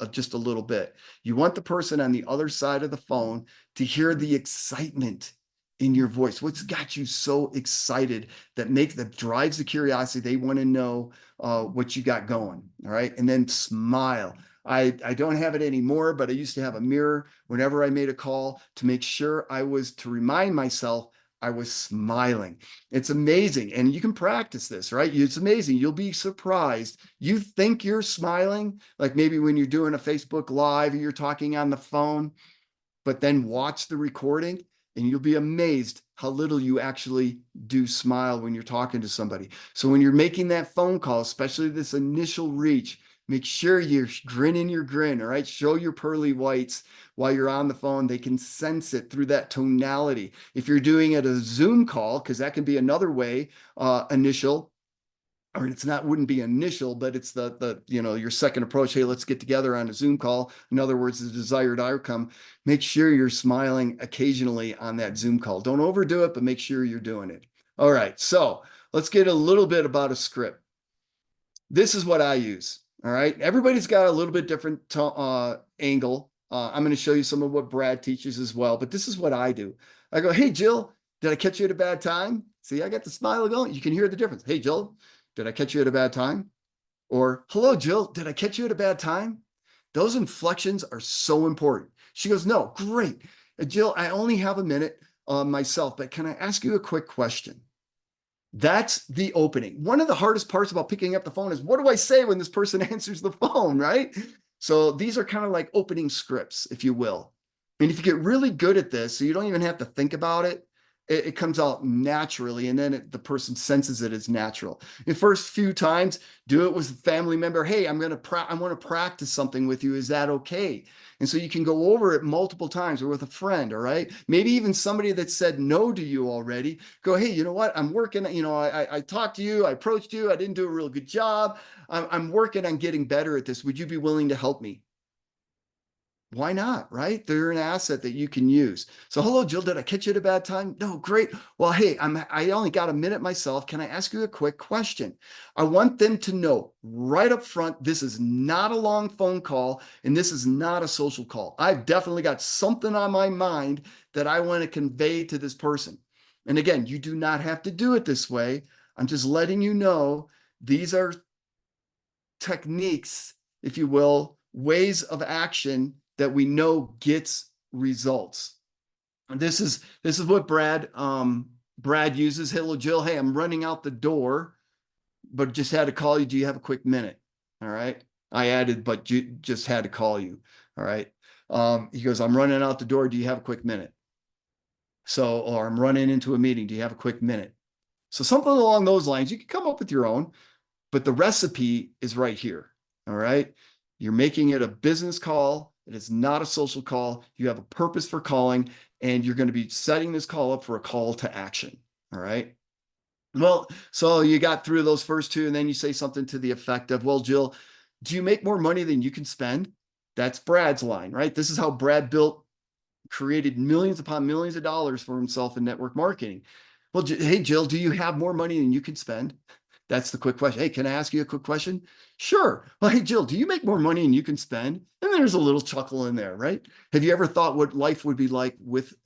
just a little bit. You want the person on the other side of the phone to hear the excitement in your voice. What's got you so excited that drives the curiosity? They want to know what you got going. All right. And then smile. I don't have it anymore, but I used to have a mirror whenever I made a call to make sure to remind myself I was smiling. It's amazing. And you can practice this, right? It's amazing. You'll be surprised. You think you're smiling, like maybe when you're doing a Facebook Live or you're talking on the phone, but then watch the recording and you'll be amazed how little you actually do smile when you're talking to somebody. So when you're making that phone call, especially this initial reach, make sure you're grinning your grin, all right? Show your pearly whites while you're on the phone. They can sense it through that tonality. If you're doing it a Zoom call, because that can be another way, initial, or it's not, wouldn't be initial, but it's your second approach. Hey, let's get together on a Zoom call. In other words, the desired outcome. Make sure you're smiling occasionally on that Zoom call. Don't overdo it, but make sure you're doing it. All right. So let's get a little bit about a script. This is what I use. All right. Everybody's got a little bit different angle. I'm going to show you some of what Brad teaches as well, but this is what I do. I go, hey, Jill, did I catch you at a bad time? See, I got the smile going. You can hear the difference. Hey, Jill, did I catch you at a bad time? Or, hello, Jill, did I catch you at a bad time? Those inflections are so important. She goes, no, great. Jill, I only have a minute myself, but can I ask you a quick question? That's the opening. One of the hardest parts about picking up the phone is, what do I say when this person answers the phone, right? So these are kind of like opening scripts, if you will. And if you get really good at this, so you don't even have to think about it, it comes out naturally, and then the person senses it as natural. The first few times, do it with a family member. Hey, I want to practice something with you. Is that okay? And so you can go over it multiple times, or with a friend, all right? Maybe even somebody that said no to you already. Go, hey, you know what? I'm working, I talked to you, I approached you, I didn't do a real good job. I'm working on getting better at this. Would you be willing to help me? Why not, right? They're an asset that you can use. So, hello, Jill, did I catch you at a bad time? No, great. Well, hey, I only got a minute myself. Can I ask you a quick question? I want them to know right up front, this is not a long phone call, and this is not a social call. I've definitely got something on my mind that I want to convey to this person. And again, you do not have to do it this way. I'm just letting you know these are techniques, if you will, ways of action that we know gets results. And this is what Brad uses. Hello, Jill. Hey, I'm running out the door, but just had to call you. Do you have a quick minute? All right. I added, but you just had to call you. All right. He goes, I'm running out the door. Do you have a quick minute? So, or I'm running into a meeting. Do you have a quick minute? So something along those lines. You can come up with your own, but the recipe is right here. All right. You're making it a business call. It is not a social call. You have a purpose for calling, and you're going to be setting this call up for a call to action. All right. Well, so you got through those first two, and then you say something to the effect of, well, Jill, do you make more money than you can spend? That's Brad's line, right? This is how Brad created millions upon millions of dollars for himself in network marketing. Well, hey, Jill, do you have more money than you can spend? That's the quick question. Hey, can I ask you a quick question? Sure. Well, hey, Jill, do you make more money than you can spend? And there's a little chuckle in there, right? Have you ever thought what life would be like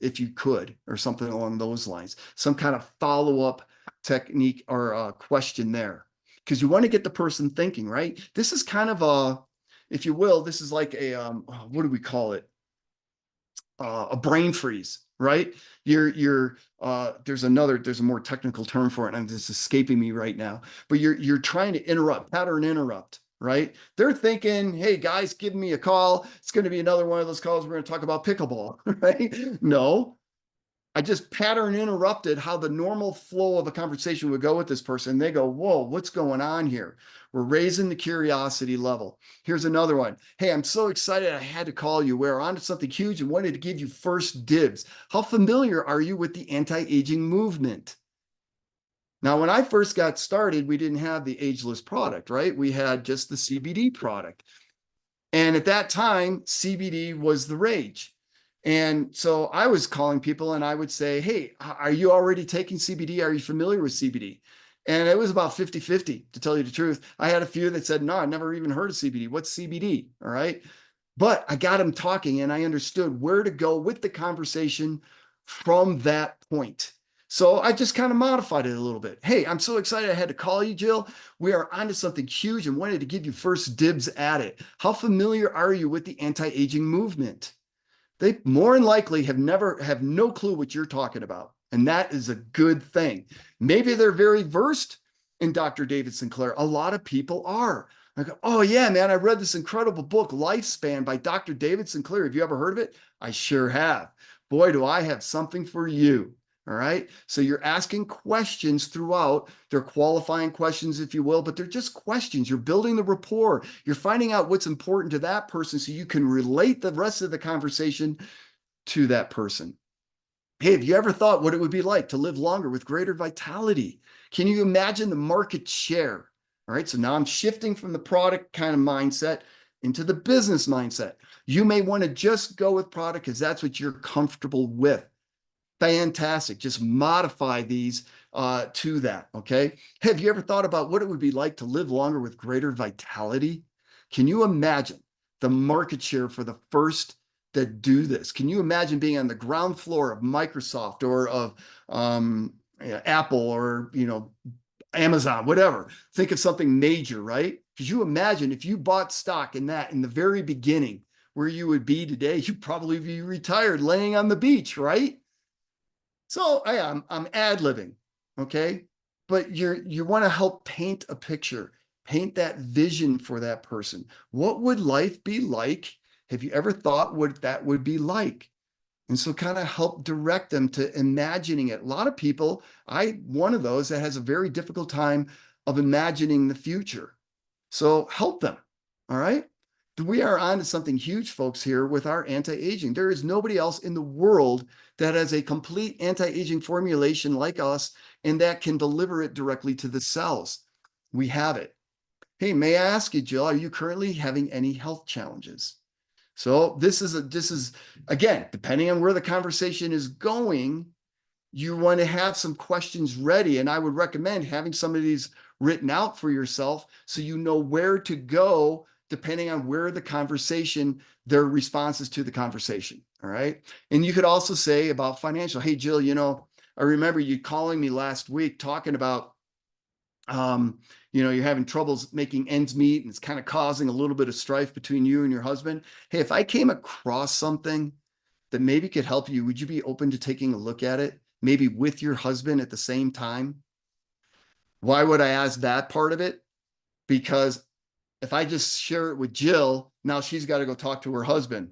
if you could, or something along those lines? Some kind of follow-up technique or question there. Because you want to get the person thinking, right? This is kind of if you will, this is like what do we call it? A brain freeze, right? There's a more technical term for it, and it's escaping me right now. But you're trying to pattern interrupt, right? They're thinking, hey guys, give me a call. It's going to be another one of those calls. We're going to talk about pickleball, right? No, I just pattern interrupted how the normal flow of a conversation would go with this person. They go, whoa, what's going on here? We're raising the curiosity level. Here's another one. Hey, I'm so excited I had to call you. We're on to something huge and wanted to give you first dibs. How familiar are you with the anti-aging movement? Now, when I first got started, we didn't have the ageless product, right? We had just the CBD product. And at that time, CBD was the rage. And so I was calling people and I would say, hey, are you already taking CBD? Are you familiar with CBD? And it was about 50-50, to tell you the truth. I had a few that said, no, I've never even heard of CBD. What's CBD? All right. But I got them talking and I understood where to go with the conversation from that point. So I just kind of modified it a little bit. Hey, I'm so excited I had to call you, Jill. We are onto something huge and wanted to give you first dibs at it. How familiar are you with the anti-aging movement? They more than likely have no clue what you're talking about. And that is a good thing. Maybe they're very versed in Dr. David Sinclair. A lot of people are. I go, oh yeah, man, I read this incredible book, Lifespan by Dr. David Sinclair. Have you ever heard of it? I sure have. Boy, do I have something for you. All right. So you're asking questions throughout. They're qualifying questions, if you will, but they're just questions. You're building the rapport. You're finding out what's important to that person so you can relate the rest of the conversation to that person. Hey, have you ever thought what it would be like to live longer with greater vitality? Can you imagine the market share All right. So now I'm shifting from the product kind of mindset into the business mindset. You may want to just go with product because that's what you're comfortable with. Fantastic. Just modify these to that. Okay. Have you ever thought about what it would be like to live longer with greater vitality? Can you imagine the market share for the first that do this? Can you imagine being on the ground floor of Microsoft or of Apple or Amazon, whatever? Think of something major, right? Could you imagine if you bought stock in that in the very beginning, where you would be today? You'd probably be retired laying on the beach, right? So I'm ad-libbing, okay? But you want to help paint a picture, paint that vision for that person. What would life be like? Have you ever thought what that would be like? And so kind of help direct them to imagining it. A lot of people, one of those that has a very difficult time of imagining the future. So help them. All right. We are on to something huge, folks, here with our anti-aging. There is nobody else in the world that has a complete anti-aging formulation like us and that can deliver it directly to the cells. We have it. Hey, may I ask you, Jill, are you currently having any health challenges? So this is again, depending on where the conversation is going, you want to have some questions ready. And I would recommend having some of these written out for yourself so you know where to go depending on where the conversation, their responses to the conversation. All right. And you could also say about financial, hey, Jill, I remember you calling me last week talking about you're having troubles making ends meet and it's kind of causing a little bit of strife between you and your husband. Hey, if I came across something that maybe could help you, would you be open to taking a look at it? Maybe with your husband at the same time? Why would I ask that part of it? Because if I just share it with Jill, now she's got to go talk to her husband.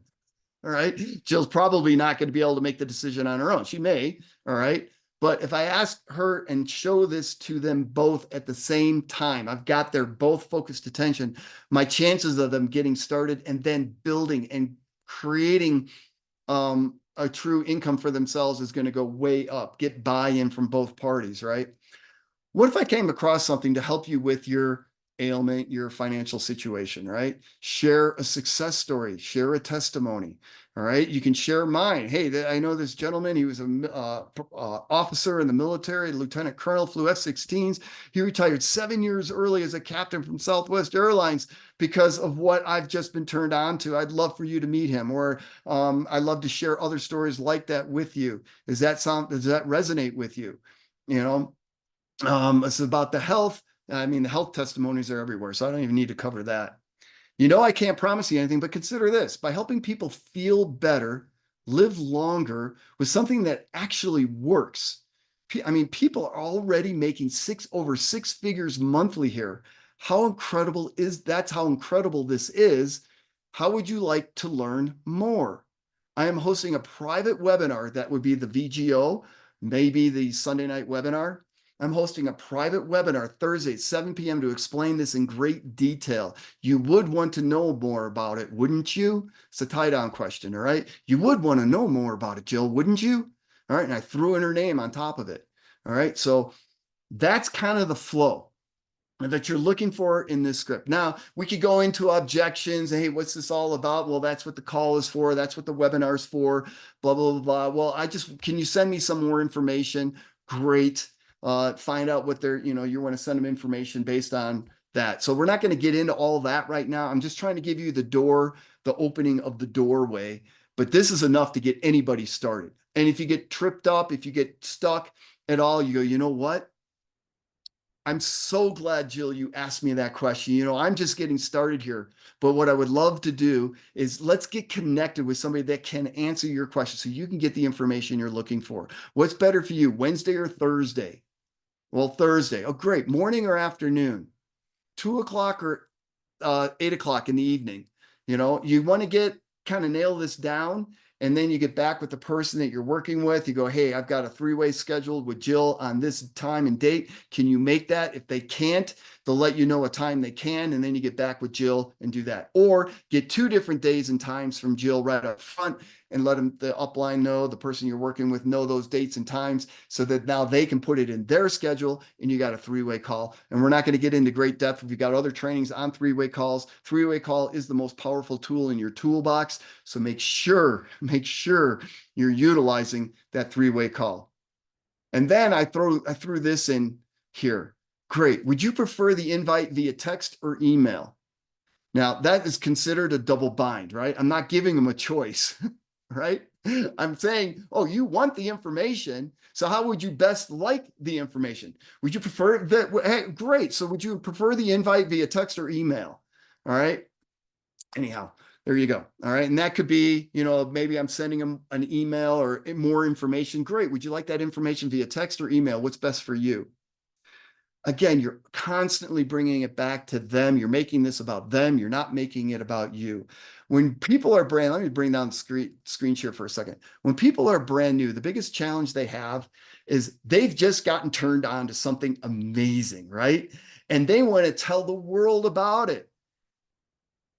All right. Jill's probably not going to be able to make the decision on her own. She may. All right. But if I ask her and show this to them both at the same time, I've got their both focused attention, my chances of them getting started and then building and creating a true income for themselves is going to go way up, get buy-in from both parties, right? What if I came across something to help you with your ailment, your financial situation, right? Share a success story, share a testimony, all right? You can share mine. Hey, I know this gentleman, he was an officer in the military, lieutenant colonel, flew F-16s. He retired 7 years early as a captain from Southwest Airlines because of what I've just been turned on to. I'd love for you to meet him, or I'd love to share other stories like that with you. Does that resonate with you? It's about the health. I mean, the health testimonies are everywhere, so I don't even need to cover that. I can't promise you anything, but consider this. By helping people feel better, live longer with something that actually works. I mean, people are already making over six figures monthly here. How incredible is that's how incredible this is. How would you like to learn more? I am hosting a private webinar that would be the VGO, maybe the Sunday night webinar. I'm hosting a private webinar Thursday at 7 p.m. to explain this in great detail. You would want to know more about it, wouldn't you? It's a tie-down question, all right? You would want to know more about it, Jill, wouldn't you? All right, and I threw in her name on top of it. All right, so that's kind of the flow that you're looking for in this script. Now, we could go into objections. Hey, what's this all about? Well, that's what the call is for. That's what the webinar is for, blah, blah, blah, blah. Well, can you send me some more information? Great. Find out what you want to send them information based on that. So we're not going to get into all that right now. I'm just trying to give you the opening of the doorway, but this is enough to get anybody started. And if you get tripped up, if you get stuck at all, you go, you know what? I'm so glad, Jill, you asked me that question. I'm just getting started here, but what I would love to do is let's get connected with somebody that can answer your question so you can get the information you're looking for. What's better for you, Wednesday or Thursday? Well, Thursday. Oh, great. Morning or afternoon? 2 o'clock or 8 o'clock in the evening. You want to kind of nail this down and then you get back with the person that you're working with. You go, hey, I've got a three-way scheduled with Jill on this time and date. Can you make that? If they can't, they'll let you know a time they can, and then you get back with Jill and do that. Or get 2 different days and times from Jill right up front and let them, the upline know, the person you're working with know those dates and times, so that now they can put it in their schedule and you got a three-way call. And we're not going to get into great depth if you've got other trainings on three-way calls. Three-way call is the most powerful tool in your toolbox. So make sure you're utilizing that three-way call. And then I threw this in here. Great. Would you prefer the invite via text or email? Now that is considered a double bind, right? I'm not giving them a choice, right? I'm saying, oh, you want the information. So how would you best like the information? Would you prefer that? Hey, great. So would you prefer the invite via text or email? All right. Anyhow, there you go. All right. And that could be, maybe I'm sending them an email or more information. Great. Would you like that information via text or email? What's best for you? Again, you're constantly bringing it back to them. You're making this about them. You're not making it about you. When people are brand, let me bring down the screen share for a second. When people are brand new, the biggest challenge they have is they've just gotten turned on to something amazing, right? And they want to tell the world about it.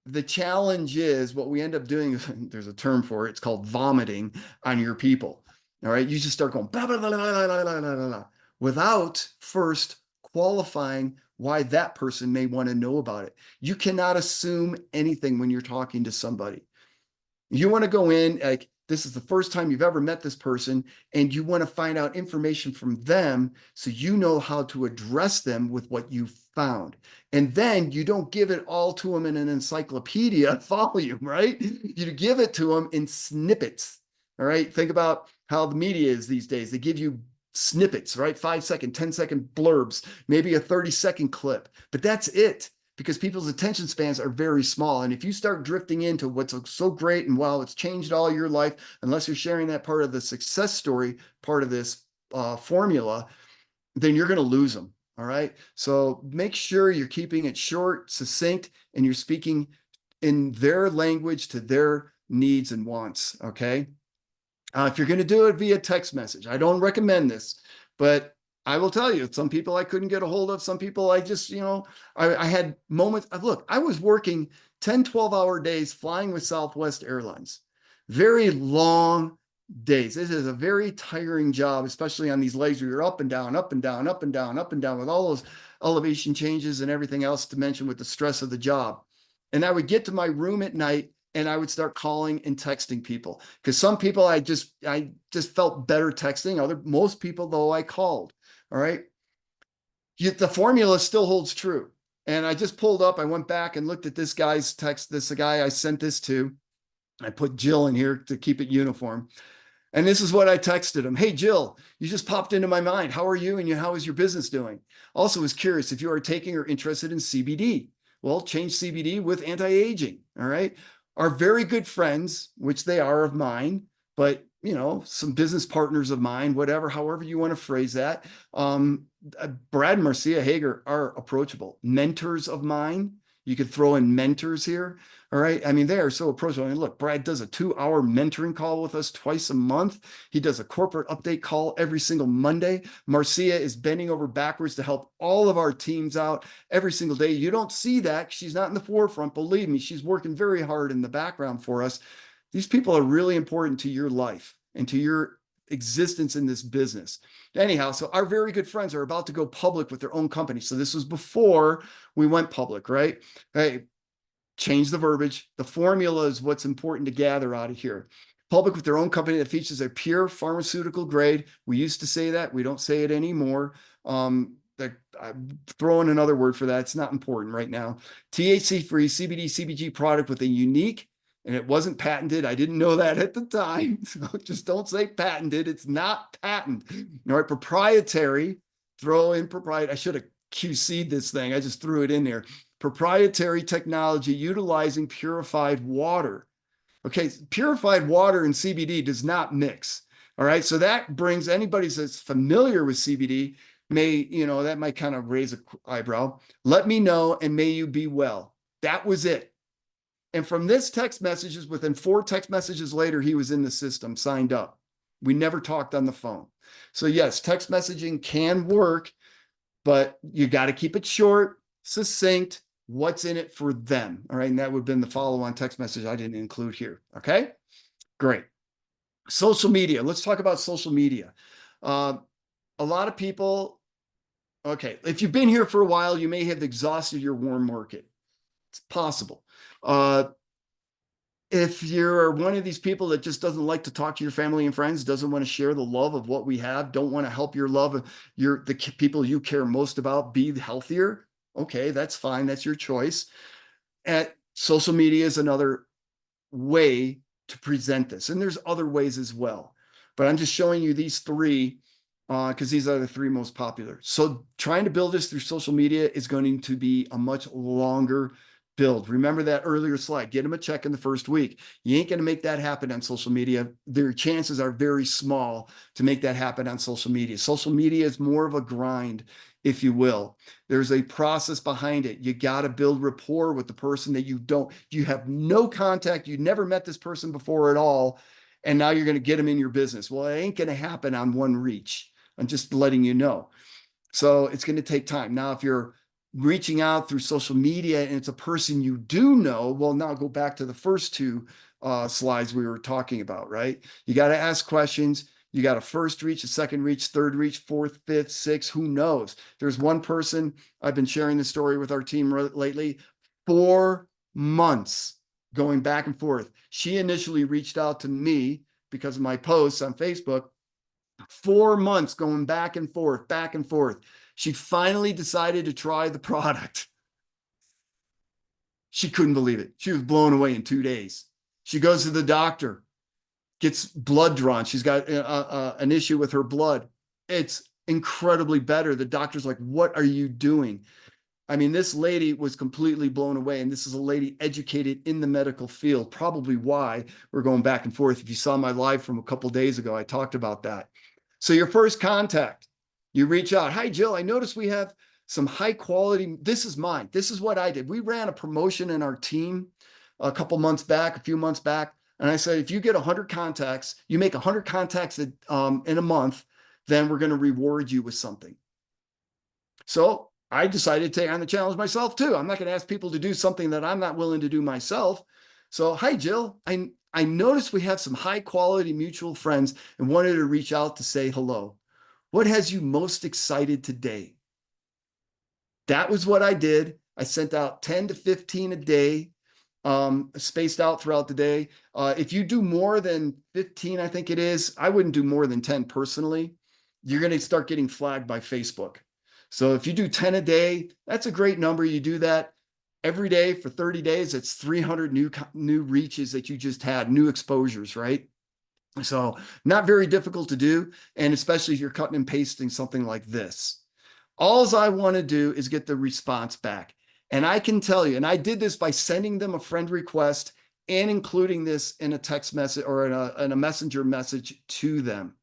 The challenge is what we end up doing, there's a term for it, it's called vomiting on your people. All right. You just start going blah, blah, blah, blah, blah, blah, blah, blah, blah, without first qualifying why that person may want to know about it. You cannot assume anything when you're talking to somebody. You want to go in like, this is the first time you've ever met this person, and you want to find out information from them so you know how to address them with what you found. And then you don't give it all to them in an encyclopedia volume, right? You give it to them in snippets. All right. Think about how the media is these days. They give you snippets, right? 5-second, 10-second blurbs, maybe a 30-second clip, but that's it. Because people's attention spans are very small. And if you start drifting into what's so great and wow, it's changed all your life, unless you're sharing that part of the success story, part of this formula, then you're going to lose them. All right. So make sure you're keeping it short, succinct, and you're speaking in their language to their needs and wants. Okay. If you're going to do it via text message, I don't recommend this, but I will tell you, some people I couldn't get a hold of, some people I just, I had moments. Look, I was working 10, 12-hour days flying with Southwest Airlines. Very long days. This is a very tiring job, especially on these legs where you're up and down, up and down, up and down, up and down with all those elevation changes and everything else to mention with the stress of the job. And I would get to my room at night and I would start calling and texting people, because some people I just felt better texting. Most people though I called. All right. The formula still holds true. And I just pulled up, I went back and looked at this guy's text, this guy I sent this to. I put Jill in here to keep it uniform. And this is what I texted him. Hey, Jill, you just popped into my mind. How are you? And how is your business doing? Also was curious if you are taking or interested in CBD. Well, change CBD with anti-aging. All right. Our very good friends, which they are of mine, but some business partners of mine, whatever, however you want to phrase that. Brad and Marcia Hager are approachable. Mentors of mine. You could throw in mentors here. All right. I mean, they are so approachable. I mean, look, Brad does a 2-hour mentoring call with us twice a month. He does a corporate update call every single Monday. Marcia is bending over backwards to help all of our teams out every single day. You don't see that. She's not in the forefront. Believe me, she's working very hard in the background for us. These people are really important to your life and to your existence in this business. Anyhow, so our very good friends are about to go public with their own company. So this was before we went public, right? Hey, change the verbiage. The formula is what's important to gather out of here. Public with their own company that features a pure pharmaceutical grade. We used to say that. We don't say it anymore. I'm throwing another word for that. It's not important right now. THC-free CBD CBG product with a unique, and it wasn't patented. I didn't know that at the time. So just don't say patented. It's not patent. All right, proprietary. Throw in proprietary. I should have QC'd this thing. I just threw it in there. Proprietary technology utilizing purified water. Okay, purified water and CBD does not mix. All right, so that brings anybody that's familiar with CBD that might kind of raise an eyebrow. Let me know and may you be well. That was it. And from this text messages, within 4 text messages later, he was in the system, signed up. We never talked on the phone. So yes, text messaging can work, but you got to keep it short, succinct, what's in it for them. All right. And that would have been the follow-on text message I didn't include here. Okay. Great. Social media. Let's talk about social media. A lot of people, okay, if you've been here for a while, you may have exhausted your warm market. It's possible. If you're one of these people that just doesn't like to talk to your family and friends, doesn't want to share the love of what we have, don't want to help your love, the people you care most about be healthier, okay, that's fine. That's your choice. And social media is another way to present this. And there's other ways as well. But I'm just showing you these three because these are the three most popular. So trying to build this through social media is going to be a much longer build. Remember that earlier slide, get them a check in the first week. You ain't going to make that happen on social media. Their chances are very small to make that happen on social media. Social media is more of a grind, if you will. There's a process behind it. You got to build rapport with the person that you have no contact. You never met this person before at all. And now you're going to get them in your business. Well, it ain't going to happen on one reach. I'm just letting you know. So it's going to take time. Now, if you're reaching out through social media and it's a person you do know, well, now go back to the first two slides we were talking about, right? You got to ask questions. You got a first reach, a second reach, third reach, fourth, fifth, sixth, who knows? There's one person, I've been sharing this story with our team lately, 4 months going back and forth. She initially reached out to me because of my posts on Facebook. 4 months going back and forth, back and forth. She finally decided to try the product. She couldn't believe it. She was blown away in 2 days. She goes to the doctor, gets blood drawn. She's got an issue with her blood. It's incredibly better. The doctor's like, what are you doing? I mean, this lady was completely blown away. And this is a lady educated in the medical field, probably why we're going back and forth. If you saw my live from a couple of days ago, I talked about that. So your first contact, you reach out. Hi, Jill, I noticed we have some high quality. This is mine. This is what I did. We ran a promotion in our team a few months back. And I said, if you get 100 contacts, you make 100 contacts in a month, then we're going to reward you with something. So I decided to take on the challenge myself too. I'm not going to ask people to do something that I'm not willing to do myself. So, hi, Jill. I noticed we have some high quality mutual friends and wanted to reach out to say hello. What has you most excited today? That was what I did. I sent out 10 to 15 a day, spaced out throughout the day. If you do more than 15, I think it is, I wouldn't do more than 10 personally. You're going to start getting flagged by Facebook. So if you do 10 a day, that's a great number. You do that every day for 30 days. It's 300 new reaches that you just had, new exposures, right? So not very difficult to do. And especially if you're cutting and pasting something like this. All I want to do is get the response back. And I can tell you, and I did this by sending them a friend request and including this in a text message or in a messenger message to them.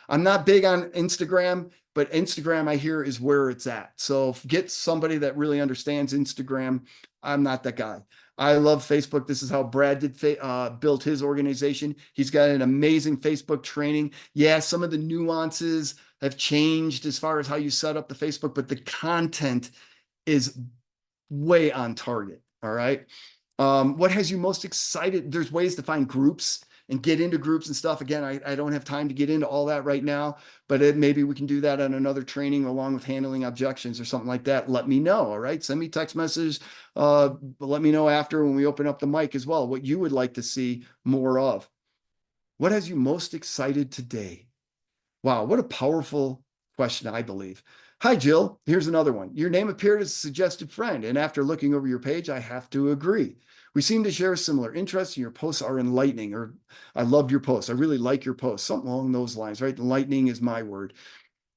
I'm not big on Instagram, but Instagram, I hear, is where it's at. So get somebody that really understands Instagram. I'm not that guy. I love Facebook. This is how Brad built his organization. He's got an amazing Facebook training. Yeah, some of the nuances have changed as far as how you set up the Facebook, but the content is way on target. All right. What has you most excited? There's ways to find groups and get into groups and stuff. Again, I don't have time to get into all that right now, but maybe we can do that on another training along with handling objections or something like that. Let me know. All right. Send me text messages. Let me know after when we open up the mic as well, what you would like to see more of. What has you most excited today? Wow, what a powerful question, I believe. Hi, Jill. Here's another one. Your name appeared as a suggested friend, and after looking over your page, I have to agree. We seem to share similar interests, and your posts are enlightening, or I love your posts. I really like your posts, something along those lines, right? Enlightening is my word.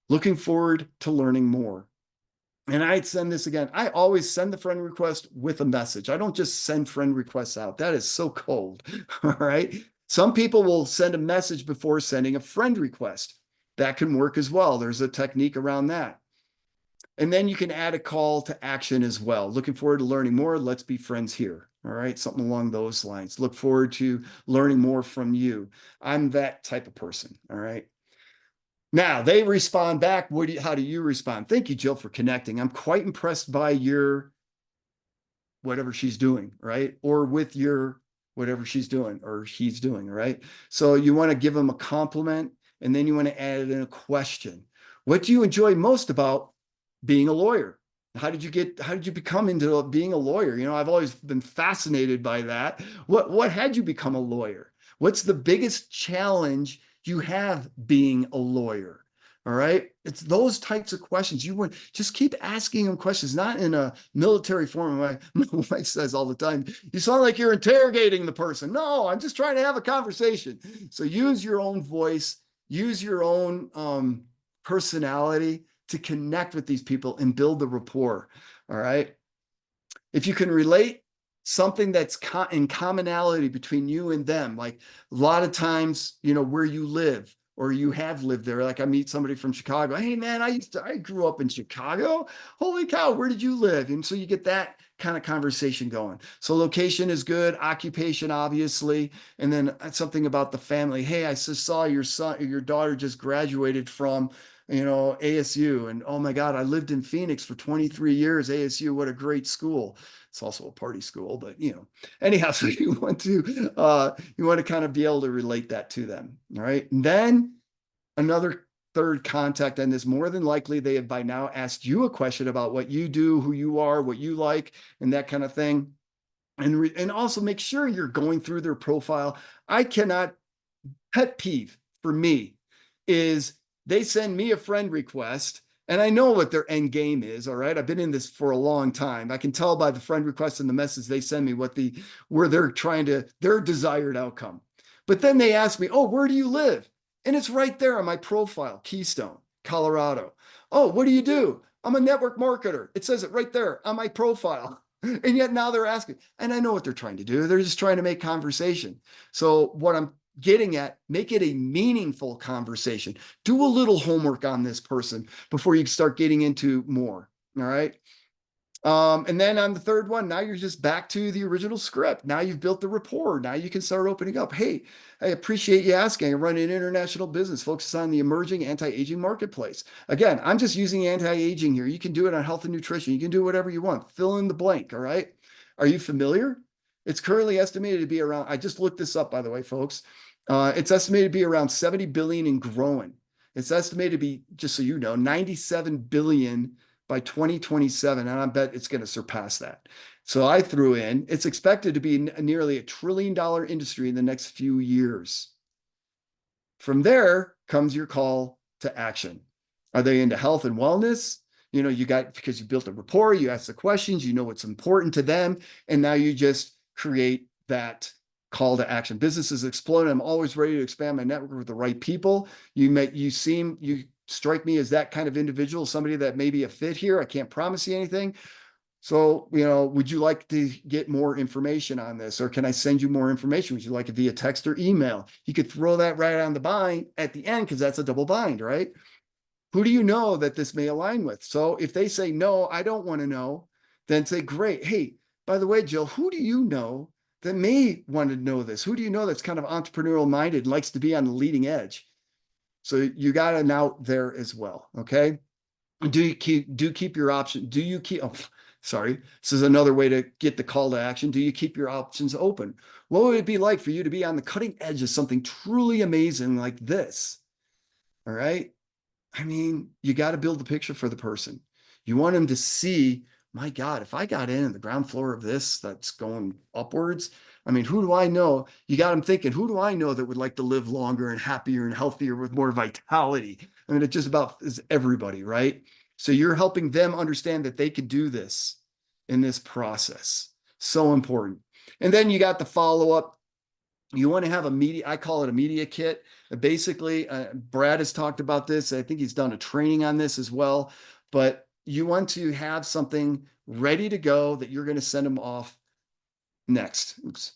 Looking forward to learning more. And I'd send this again. I always send the friend request with a message. I don't just send friend requests out. That is so cold, all right? Some people will send a message before sending a friend request. That can work as well. There's a technique around that. And then you can add a call to action as well. Looking forward to learning more. Let's be friends here. All right, something along those lines. Look forward to learning more from you. I'm that type of person. All right. Now they respond back. How do you respond? Thank you, Jill, for connecting. I'm quite impressed by your whatever she's doing, right? Or with your whatever she's doing or he's doing, right? So you want to give them a compliment and then you want to add in a question. What do you enjoy most about being a lawyer? How did you become into being a lawyer? I've always been fascinated by that. What had you become a lawyer? What's the biggest challenge you have being a lawyer? All right. It's those types of questions. You would just keep asking them questions, not in a military form. My wife says all the time, you sound like you're interrogating the person. No, I'm just trying to have a conversation. So use your own voice, use your own personality to connect with these people and build the rapport. All right. If you can relate something that's in commonality between you and them, like a lot of times, where you live or you have lived there. Like I meet somebody from Chicago. Hey man, I grew up in Chicago. Holy cow, where did you live? And so you get that kind of conversation going. So location is good, occupation, obviously. And then something about the family. Hey, I just saw your son or your daughter just graduated from ASU. And oh my God, I lived in Phoenix for 23 years. ASU, what a great school. It's also a party school, but anyhow, so you want to kind of be able to relate that to them. All right. And then another third contact on this, more than likely they have by now asked you a question about what you do, who you are, what you like, and that kind of thing. And also make sure you're going through their profile. Pet peeve for me is they send me a friend request and I know what their end game is. All right. I've been in this for a long time. I can tell by the friend request and the message they send me where they're trying to, their desired outcome. But then they ask me, oh, where do you live? And it's right there on my profile, Keystone, Colorado. Oh, what do you do? I'm a network marketer. It says it right there on my profile. And yet now they're asking, and I know what they're trying to do. They're just trying to make conversation. So what I'm getting at, make it a meaningful conversation. Do a little homework on this person before you start getting into more. All right. And then on the third one, now you're just back to the original script. Now you've built the rapport. Now you can start opening up. Hey, I appreciate you asking. I run an international business focused on the emerging anti-aging marketplace. Again, I'm just using anti-aging here. You can do it on health and nutrition. You can do whatever you want. Fill in the blank. All right. Are you familiar? It's currently estimated to be around, I just looked this up, by the way, folks. It's estimated to be around 70 billion and growing. It's estimated to be, just so you know, 97 billion by 2027. And I bet it's going to surpass that. So I threw in, it's expected to be nearly $1 trillion industry in the next few years. From there comes your call to action. Are they into health and wellness? Because you built a rapport, you ask the questions, you know what's important to them, and now you just create that call to action. Business is exploding. I'm always ready to expand my network with the right people. You strike me as that kind of individual, somebody that may be a fit here. I can't promise you anything. So, would you like to get more information on this? Or can I send you more information? Would you like it via text or email? You could throw that right on the bind at the end because that's a double bind, right? Who do you know that this may align with? So if they say, no, I don't want to know, then say, great. Hey, by the way, Jill, who do you know that may want to know this? Who do you know that's kind of entrepreneurial minded, likes to be on the leading edge? So you got an out there as well. Okay. Do keep your option? Sorry. This is another way to get the call to action. Do you keep your options open? What would it be like for you to be on the cutting edge of something truly amazing like this? All right. I mean, you got to build the picture for the person. You want them to see, my God, if I got in the ground floor of this that's going upwards, I mean, who do I know? You got them thinking, who do I know that would like to live longer and happier and healthier with more vitality? I mean, it just about is everybody, right? So you're helping them understand that they could do this in this process. So important. And then you got the follow up. You want to have I call it a media kit. Basically, Brad has talked about this. I think he's done a training on this as well. But you want to have something ready to go that you're going to send them off next. Oops.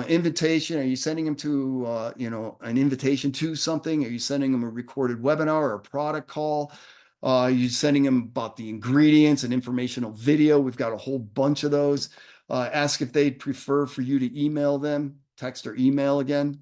Invitation. Are you sending them to, an invitation to something? Are you sending them a recorded webinar or a product call? Are you sending them about the ingredients and informational video? We've got a whole bunch of those. Ask if they'd prefer for you to email them, text or email again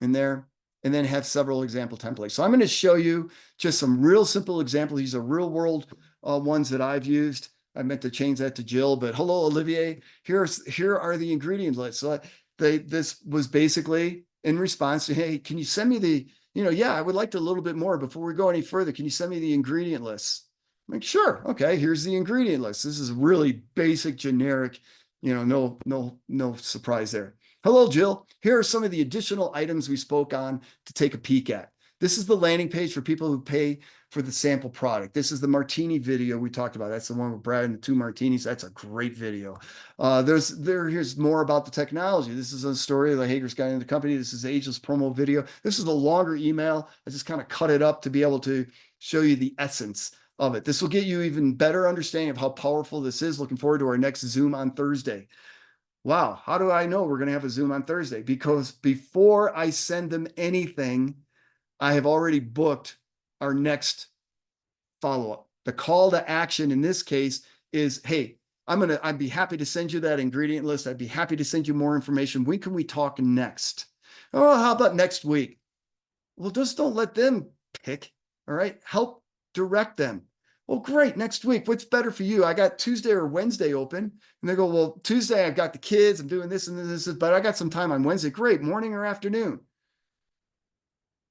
in there, and then have several example templates. So I'm going to show you just some real simple examples. These are real world ones that I've used. I meant to change that to Jill, but hello, Olivier. Here are the ingredient lists. So this was basically in response to, hey, can you send me the, yeah, I would like to a little bit more before we go any further. Can you send me the ingredient lists? I'm like, sure. Okay, here's the ingredient list. This is really basic, generic, no surprise there. Hello, Jill. Here are some of the additional items we spoke on to take a peek at. This is the landing page for people who pay for the sample product. This is the martini video we talked about. That's the one with Brad and the 2 martinis. That's a great video. Here's more about the technology. This is a story of the Hager's Guide into the company. This is Ageless promo video. This is a longer email. I just kind of cut it up to be able to show you the essence of it. This will get you even better understanding of how powerful this is. Looking forward to our next Zoom on Thursday. Wow, how do I know we're going to have a Zoom on Thursday? Because before I send them anything, I have already booked our next follow-up. The call to action in this case is, hey, I'd be happy to send you that ingredient list. I'd be happy to send you more information. When can we talk next? Oh, how about next week? Well, just don't let them pick, all right? Help direct them. Well, great, next week, what's better for you? I got Tuesday or Wednesday open. And they go, well, Tuesday, I've got the kids, I'm doing this and this, but I got some time on Wednesday. Great, morning or afternoon?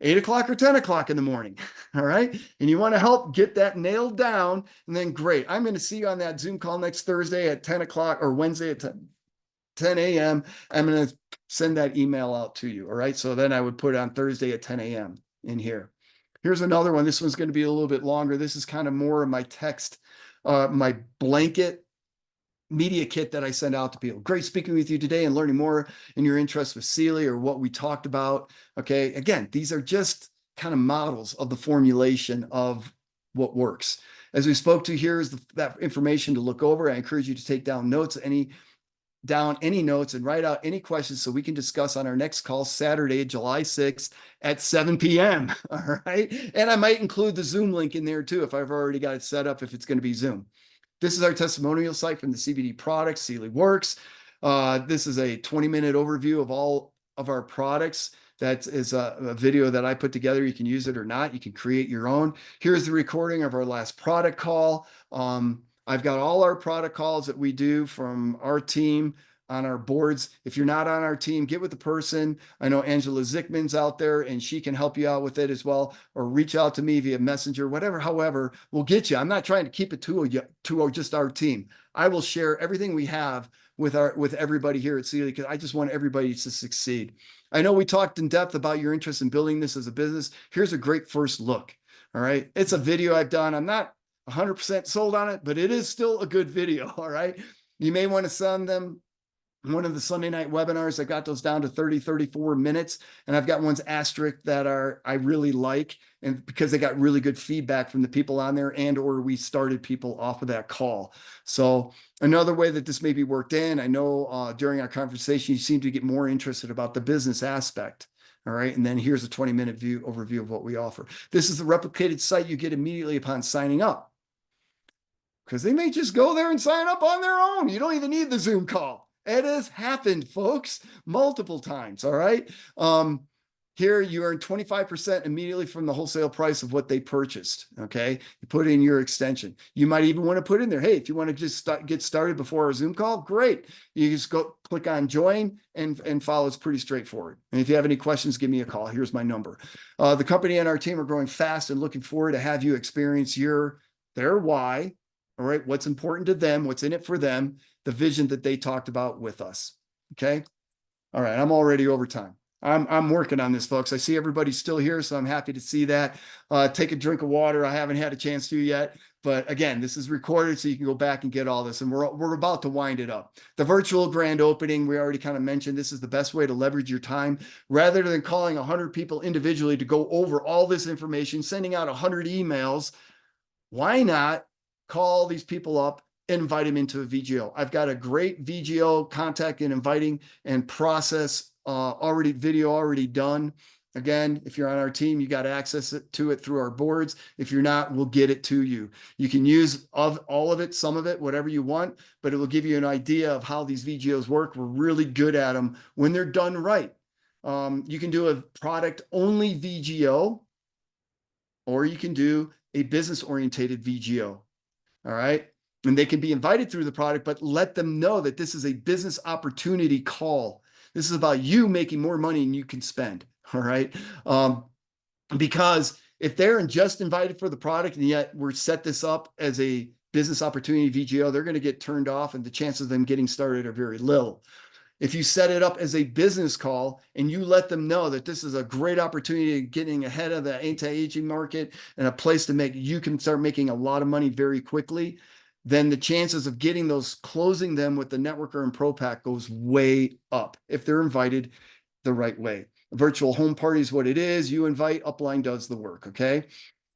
8 o'clock or 10 o'clock in the morning, all right? And you want to help get that nailed down, and then great. I'm going to see you on that Zoom call next Thursday at 10 o'clock or Wednesday at 10 a.m. I'm going to send that email out to you, all right? So then I would put it on Thursday at 10 a.m. in here. Here's another one. This one's going to be a little bit longer. This is kind of more of my text, my blanket media kit that I send out to people. Great speaking with you today and learning more in your interest with Sealy or what we talked about. Okay. Again, these are just kind of models of the formulation of what works. As we spoke to, here's that information to look over. I encourage you to take down notes, any notes and write out any questions so we can discuss on our next call Saturday, July 6th at 7 p.m. All right. And I might include the Zoom link in there too, if I've already got it set up, if it's going to be Zoom. This is our testimonial site from the CBD products, Sealy Works. This is a 20-minute overview of all of our products. That is a video that I put together. You can use it or not. You can create your own. Here's the recording of our last product call. I've got all our product calls that we do from our team on our boards. If you're not on our team, get with the person. I know Angela Zickman's out there and she can help you out with it as well, or reach out to me via messenger, whatever, however, we'll get you. I'm not trying to keep it to just our team. I will share everything we have with everybody here at Sealy because I just want everybody to succeed. I know we talked in depth about your interest in building this as a business. Here's a great first look. All right. It's a video I've done. I'm not 100% sold on it, but it is still a good video. All right. You may want to send them one of the Sunday night webinars. I got those down to 30, 34 minutes. And I've got ones asterisk that I really like. And because they got really good feedback from the people on there or we started people off of that call. So another way that this may be worked in, I know during our conversation, you seem to get more interested about the business aspect. All right. And then here's a 20-minute overview of what we offer. This is the replicated site you get immediately upon signing up. Because they may just go there and sign up on their own. You don't even need the Zoom call. It has happened, folks, multiple times. All right. Here you earn 25% immediately from the wholesale price of what they purchased. Okay. You put in your extension. You might even want to put in there, hey, if you want to just get started before our Zoom call, great. You just go click on join and follow. It's pretty straightforward. And if you have any questions, give me a call. Here's my number. The company and our team are growing fast and looking forward to have you experience their why. All right. What's important to them, what's in it for them, the vision that they talked about with us. Okay. All right. I'm already over time. I'm working on this, folks. I see everybody's still here, so I'm happy to see that. Take a drink of water. I haven't had a chance to yet, but again, this is recorded, so you can go back and get all this. And we're about to wind it up. The virtual grand opening, we already kind of mentioned. This is the best way to leverage your time, rather than calling 100 people individually to go over all this information, sending out 100 emails. Why not call these people up, invite them into a VGO? I've got a great VGO contact and inviting and process video already done. Again, if you're on our team, you got access to it through our boards. If you're not, we'll get it to you. You can use all of it, some of it, whatever you want, but it will give you an idea of how these VGOs work. We're really good at them when they're done right. You can do a product only VGO, or you can do a business orientated VGO. All right. And they can be invited through the product, but let them know that this is a business opportunity call. This is about you making more money than you can spend. All right. Because if they're just invited for the product and yet we're set this up as a business opportunity VGO, they're going to get turned off and the chances of them getting started are very little. If you set it up as a business call and you let them know that this is a great opportunity getting ahead of the anti-aging market and a place to make, you can start making a lot of money very quickly, then the chances of getting those, closing them with the networker and pro pack goes way up if they're invited the right way. A virtual home party is what it is. You invite, Upline does the work, okay?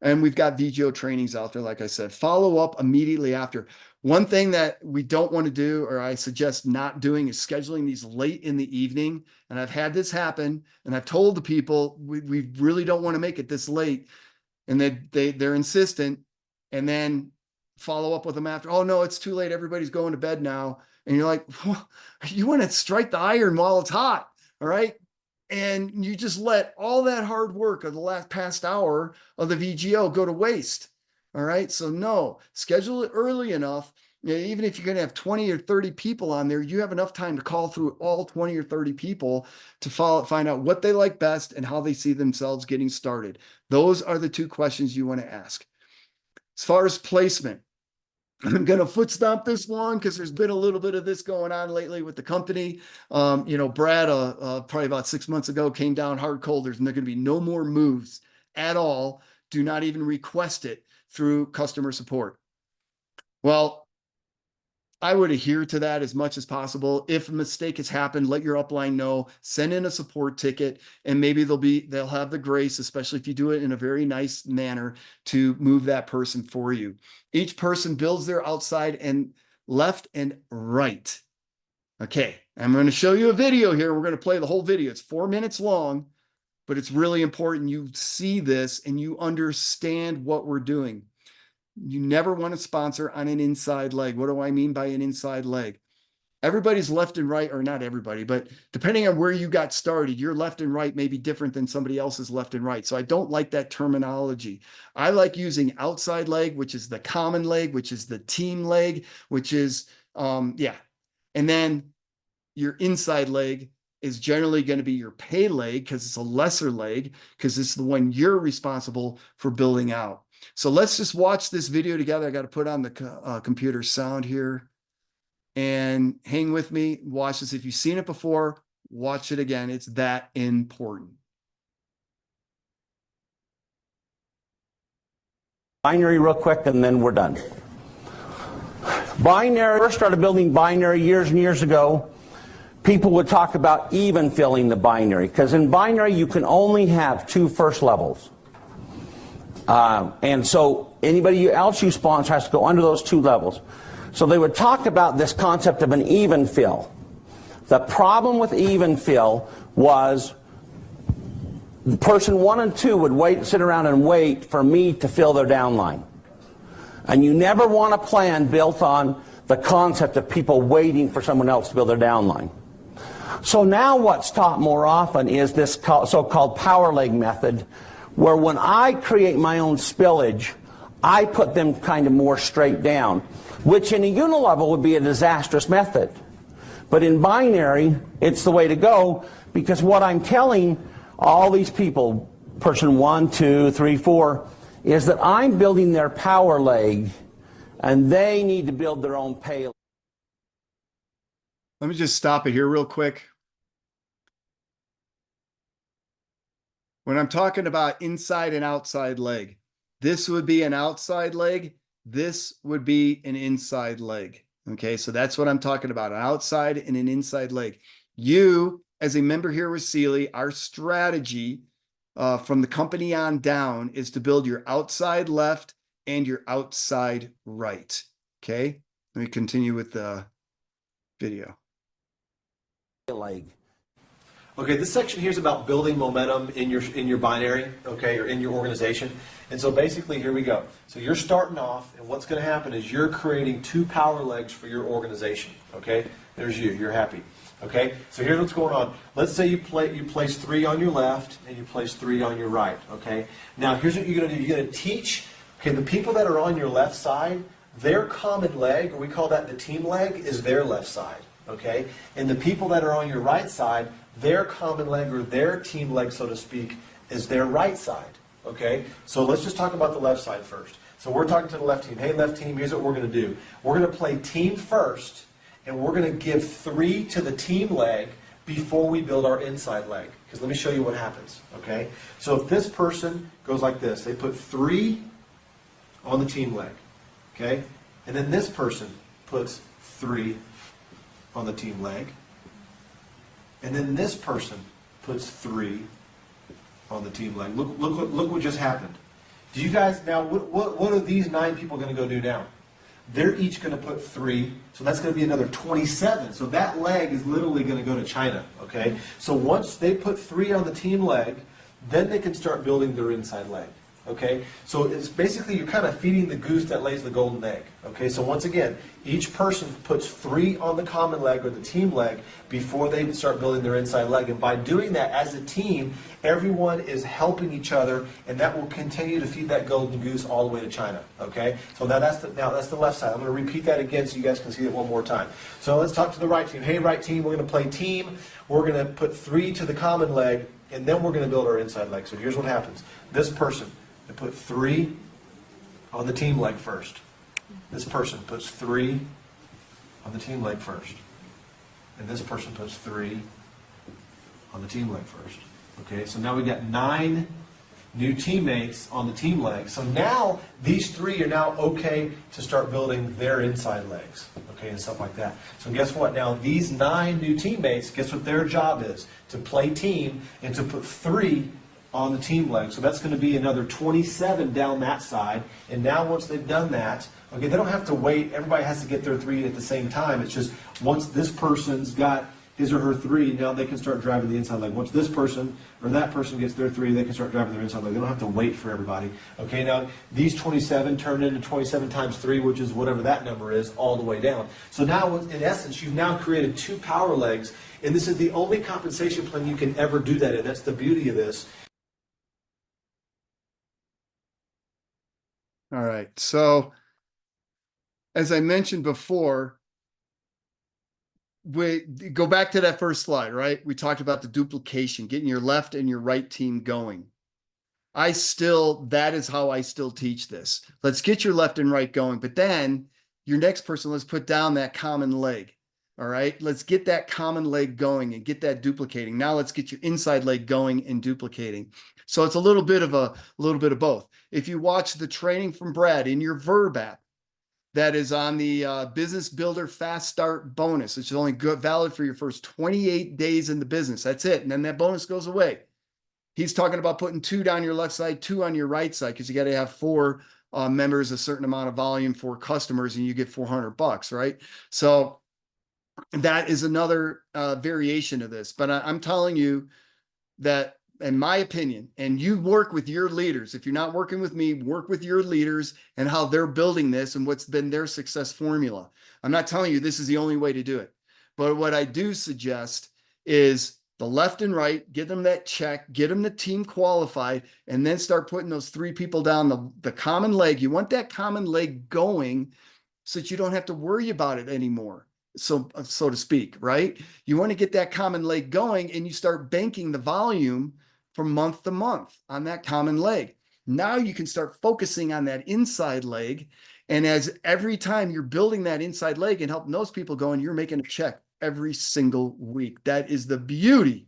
And we've got VGO trainings out there, like I said. Follow up immediately after. One thing that we don't want to do, or I suggest not doing, is scheduling these late in the evening. And I've had this happen, and I've told the people, we really don't want to make it this late. And they're insistent, and then follow up with them after, oh no, it's too late. Everybody's going to bed now. And you're like, well, you want to strike the iron while it's hot, all right? And you just let all that hard work of the past hour of the VGO go to waste. All right. So no, schedule it early enough. You know, even if you're going to have 20 or 30 people on there, you have enough time to call through all 20 or 30 people to find out what they like best and how they see themselves getting started. Those are the two questions you want to ask. As far as placement, I'm going to foot stomp this one because there's been a little bit of this going on lately with the company. Brad, probably about 6 months ago, came down hard cold. There's going to be no more moves at all. Do not even request it through customer support. Well, I would adhere to that as much as possible. If a mistake has happened, let your upline know, send in a support ticket, and maybe they'll have the grace, especially if you do it in a very nice manner, to move that person for you. Each person builds their outside and left and right. Okay, I'm going to show you a video here. We're going to play the whole video. It's 4 minutes long, but it's really important you see this and you understand what we're doing. You never want to sponsor on an inside leg. What do I mean by an inside leg? Everybody's left and right, or not everybody, but depending on where you got started, your left and right may be different than somebody else's left and right. So I don't like that terminology. I like using outside leg, which is the common leg, which is the team leg, which is, yeah. And then your inside leg is generally going to be your pay leg because it's a lesser leg, because it's the one you're responsible for building out. So let's just watch this video together. I got to put on the computer sound here and hang with me. Watch this. If you've seen it before, watch it again. It's that important. Binary real quick and then we're done. Binary, first started building binary years and years ago. People would talk about even filling the binary, because in binary you can only have 2 first levels. And so anybody else you sponsor has to go under those 2 levels. So they would talk about this concept of an even fill. The problem with even fill was person 1 and 2 would sit around and wait for me to fill their downline. And you never want a plan built on the concept of people waiting for someone else to build their downline. So now what's taught more often is this so-called power leg method, where when I create my own spillage, I put them kind of more straight down, which in a unilevel would be a disastrous method. But in binary, it's the way to go, because what I'm telling all these people, person 1, 2, 3, 4, is that I'm building their power leg, and they need to build their own pay leg. Let me just stop it here real quick. When I'm talking about inside and outside leg, this would be an outside leg. This would be an inside leg. Okay, so that's what I'm talking about, an outside and an inside leg. You, as a member here with Sealy, our strategy from the company on down is to build your outside left and your outside right. Okay, let me continue with the video. Leg. Okay, this section here is about building momentum in your binary, okay, or in your organization. And so basically, here we go. So you're starting off, and what's going to happen is you're creating 2 power legs for your organization. Okay, there's you. You're happy. Okay, so here's what's going on. Let's say you place 3 on your left and you place 3 on your right. Okay, now here's what you're going to do. You're going to teach. Okay, the people that are on your left side, their common leg, or we call that the team leg, is their left side. Okay, and the people that are on your right side, their common leg or their team leg, so to speak, is their right side. Okay, so let's just talk about the left side first. So we're talking to the left team. Hey, left team, here's what we're going to do. We're going to play team first, and we're going to give 3 to the team leg before we build our inside leg. Because let me show you what happens. Okay, so if this person goes like this, they put 3 on the team leg. Okay, and then this person puts 3 on the team leg. And then this person puts 3 on the team leg. Look what just happened. Do you guys, now, what are these 9 people going to go do now? They're each going to put 3, so that's going to be another 27. So that leg is literally going to go to China, okay? So once they put 3 on the team leg, then they can start building their inside leg. Okay, so it's basically you're kind of feeding the goose that lays the golden egg. Okay, so once again, each person puts 3 on the common leg or the team leg before they start building their inside leg. And by doing that as a team, everyone is helping each other, and that will continue to feed that golden goose all the way to China. Okay, so now that's the left side. I'm going to repeat that again so you guys can see it one more time. So let's talk to the right team. Hey, right team, we're going to play team. We're going to put 3 to the common leg, and then we're going to build our inside leg. So here's what happens. This person, they put 3 on the team leg first. This person puts 3 on the team leg first. And this person puts 3 on the team leg first. Okay, so now we got 9 new teammates on the team leg. So now these 3 are now okay to start building their inside legs. Okay, and stuff like that. So guess what? Now these 9 new teammates, guess what their job is? To play team and to put 3 on the team leg. So that's going to be another 27 down that side. And now once they've done that, okay, they don't have to wait. Everybody has to get their 3 at the same time. It's just once this person's got his or her 3, now they can start driving the inside leg. Once this person or that person gets their 3, they can start driving their inside leg. They don't have to wait for everybody. Okay, now these 27 turn into 27 times 3, which is whatever that number is, all the way down. So now, in essence, you've now created 2 power legs, and this is the only compensation plan you can ever do that in. That's the beauty of this. All right. So as I mentioned before, we go back to that first slide, right? We talked about the duplication, getting your left and your right team going. That is how I still teach this. Let's get your left and right going, but then your next person, let's put down that common leg. All right, let's get that common leg going and get that duplicating. Now let's get your inside leg going and duplicating. So it's a little bit of both. If you watch the training from Brad in your Verb app, that is on the Business Builder Fast Start bonus, which is only valid for your first 28 days in the business. That's it. And then that bonus goes away. He's talking about putting 2 down your left side, 2 on your right side, because you got to have 4 members, a certain amount of volume, 4 customers, and you get $400, right? So that is another variation of this. But I'm telling you that, in my opinion, and you work with your leaders. If you're not working with me, work with your leaders and how they're building this and what's been their success formula. I'm not telling you this is the only way to do it. But what I do suggest is the left and right, get them that check, get them the team qualified, and then start putting those 3 people down the common leg. You want that common leg going so that you don't have to worry about it anymore. So to speak, right? You want to get that common leg going, and you start banking the volume from month to month on that common leg. Now you can start focusing on that inside leg. And as every time you're building that inside leg and helping those people go, and you're making a check every single week. That is the beauty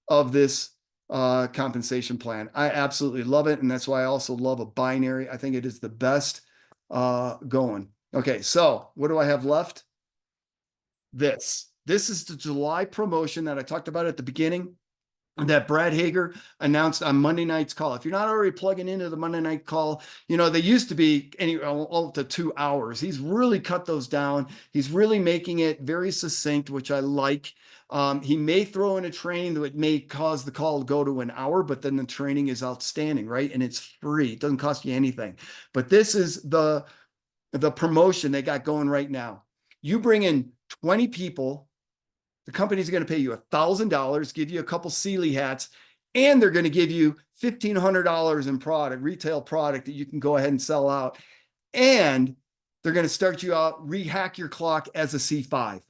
of this compensation plan. I absolutely love it. And that's why I also love a binary. I think it is the best going. Okay, so what do I have left? This is the July promotion that I talked about at the beginning. that Brad Hager announced on Monday night's call. If you're not already plugging into the Monday night call, you know, they used to be all to 2 hours. He's really cut those down. He's really making it very succinct, which I like. He may throw in a training that may cause the call to go to an hour, but then the training is outstanding, right? And it's free. It doesn't cost you anything. But this is the promotion they got going right now. You bring in 20 people, the company's going to pay you $1,000, give you a couple Sealy hats, and they're going to give you $1,500 in product, retail product that you can go ahead and sell out. And they're going to start you out, rehack your clock as a C5.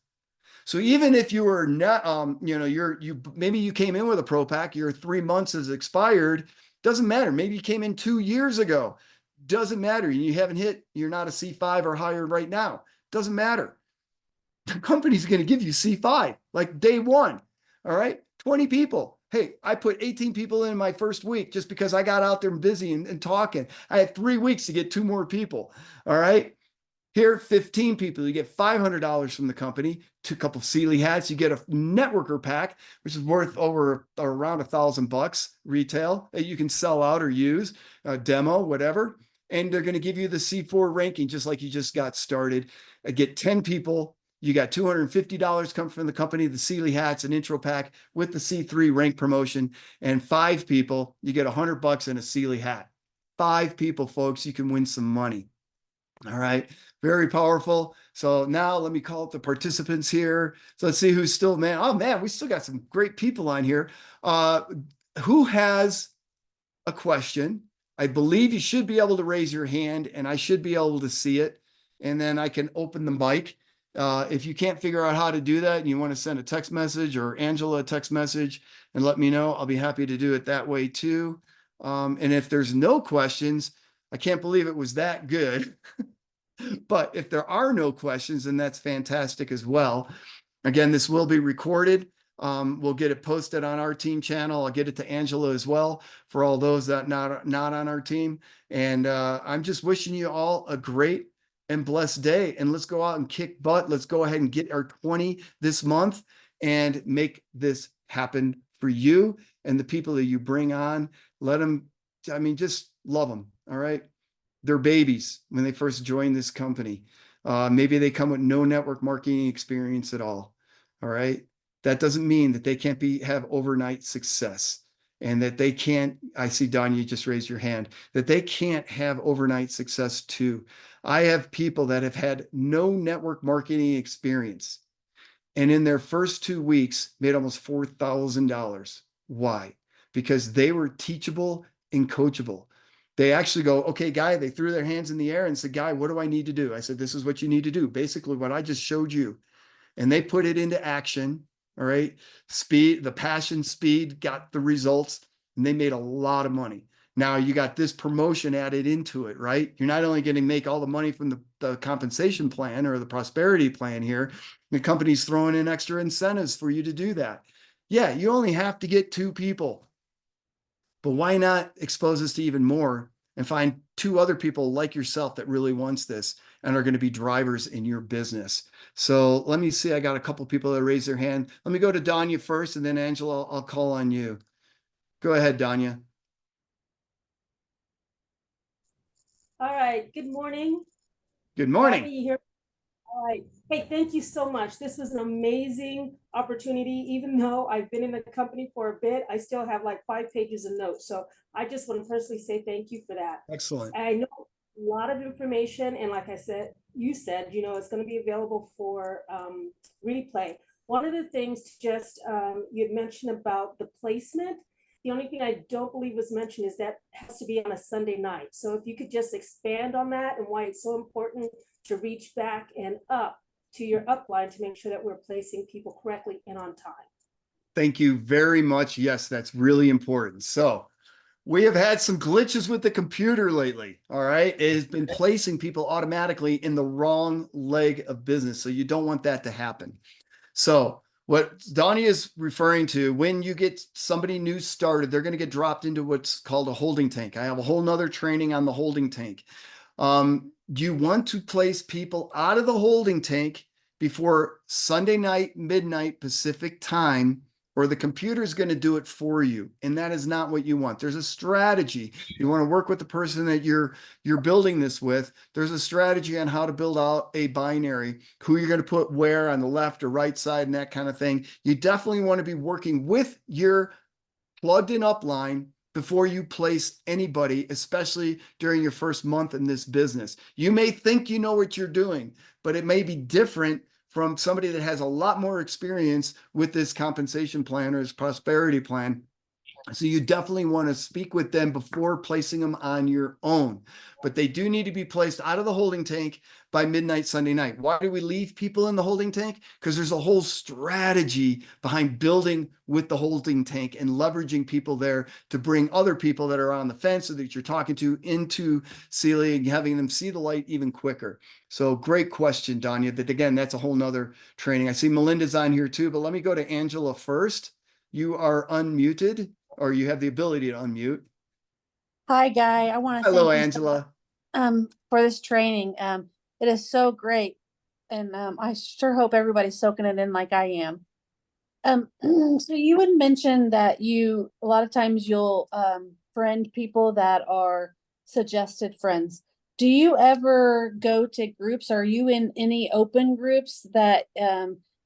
So even if you were not, you know, maybe you came in with a Pro Pack, your 3 months has expired, doesn't matter. Maybe you came in 2 years ago, doesn't matter. You haven't hit, you're not a C5 or higher right now, doesn't matter. The company's going to give you C5 like day one. All right. 20 people. Hey, I put 18 people in my first week just because I got out there and busy and talking. I had 3 weeks to get 2 more people. All right. Here, 15 people, you get $500 from the company, 2 Sealy hats. You get a networker pack, which is worth over around $1,000 retail that you can sell out or use, demo, whatever. And they're going to give you the C4 ranking, just like you just got started. Get 10 people. You got $250 come from the company, the Sealy hats, an intro pack with the C3 rank promotion. And 5 people, you get $100 and a Sealy hat. 5 people, folks, you can win some money. All right. Very powerful. So now let me call up the participants here. So let's see who's still, man. Oh man, we still got some great people on here. Who has a question? I believe you should be able to raise your hand and I should be able to see it. And then I can open the mic. If you can't figure out how to do that and you want to send a text message or Angela a text message and let me know, I'll be happy to do it that way too. And if there's no questions, I can't believe it was that good. But if there are no questions, then that's fantastic as well. Again, this will be recorded. We'll get it posted on our team channel. I'll get it to Angela as well for all those that not on our team. And I'm just wishing you all a great and blessed day. And let's go out and kick butt. Let's go ahead and get our 20 this month and make this happen for you and the people that you bring on. Let them, I mean, just love them. All right. They're babies when they first join this company. Maybe they come with no network marketing experience at all. All right. That doesn't mean that they can't have overnight success and that they can't. I see Don, you just raised your hand, that they can't have overnight success too. I have people that have had no network marketing experience and in their first 2 weeks made almost $4,000. Why? Because they were teachable and coachable. They actually go, okay, Guy, they threw their hands in the air and said, Guy, what do I need to do? I said, this is what you need to do. Basically what I just showed you. And they put it into action. All right. Speed, the passion, speed got the results and they made a lot of money. Now you got this promotion added into it, right? You're not only going to make all the money from the compensation plan or the prosperity plan here, the company's throwing in extra incentives for you to do that. Yeah, you only have to get 2 people. But why not expose us to even more and find 2 other people like yourself that really wants this and are going to be drivers in your business? So let me see. I got a couple people that raise their hand. Let me go to Danya first, and then Angela, I'll call on you. Go ahead, Danya. All right. Good morning. Good morning. Happy here. All right. Hey, thank you so much. This was an amazing opportunity. Even though I've been in the company for a bit, I still have like 5 pages of notes. So I just want to personally say thank you for that. Excellent. I know a lot of information. And like I said, you said, you know, it's going to be available for replay. One of the things just you had mentioned about the placement. The only thing I don't believe was mentioned is that has to be on a Sunday night. So if you could just expand on that and why it's so important to reach back and up to your upline to make sure that we're placing people correctly and on time. Thank you very much. Yes, that's really important. So we have had some glitches with the computer lately. All right. It has been placing people automatically in the wrong leg of business. So you don't want that to happen. So what Donnie is referring to, when you get somebody new started, they're going to get dropped into what's called a holding tank. I have a whole nother training on the holding tank. You want to place people out of the holding tank before Sunday night, midnight Pacific time or the computer is going to do it for you. And that is not what you want. There's a strategy. You want to work with the person that you're building this with. There's a strategy on how to build out a binary, who you're going to put where on the left or right side and that kind of thing. You definitely want to be working with your plugged in upline before you place anybody, especially during your first month in this business. You may think you know what you're doing, but it may be different from somebody that has a lot more experience with this compensation plan or this prosperity plan. So you definitely want to speak with them before placing them on your own. But they do need to be placed out of the holding tank by midnight Sunday night. Why do we leave people in the holding tank? Because there's a whole strategy behind building with the holding tank and leveraging people there to bring other people that are on the fence or that you're talking to into Sealy and having them see the light even quicker. So great question, Danya. That again, that's a whole nother training. I see Melinda's on here too, but let me go to Angela first. You are unmuted, or you have the ability to unmute. Hi, Guy. I want to Hello, thank you Angela. for this training. It is so great, and I sure hope everybody's soaking it in like I am. So you had mentioned that a lot of times you'll friend people that are suggested friends. Do you ever go to groups? Are you in any open groups that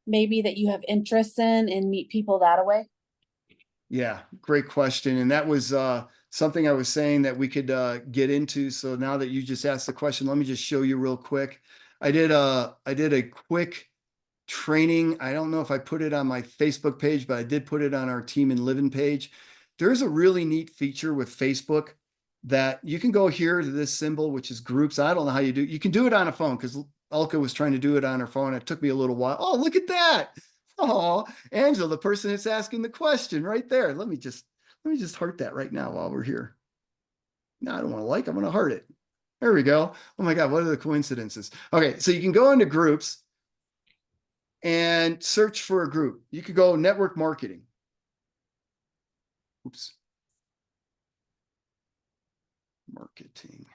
maybe that you have interest in and meet people that way? Yeah, great question. And that was something I was saying that we could get into. So now that you just asked the question, let me just show you real quick. I did a quick training. I don't know if I put it on my Facebook page, but I did put it on our Team and Living page. There's a really neat feature with Facebook that you can go here to this symbol, which is groups. I don't know how you do. You can do it on a phone because Elka was trying to do it on her phone. It took me a little while. Oh, look at that. Oh, Angela, the person that's asking the question right there. Let me just heart that right now while we're here. No, I don't want to like, I'm going to heart it. There we go. Oh my God, what are the coincidences? Okay, so you can go into groups and search for a group. You could go network marketing. Oops. Marketing.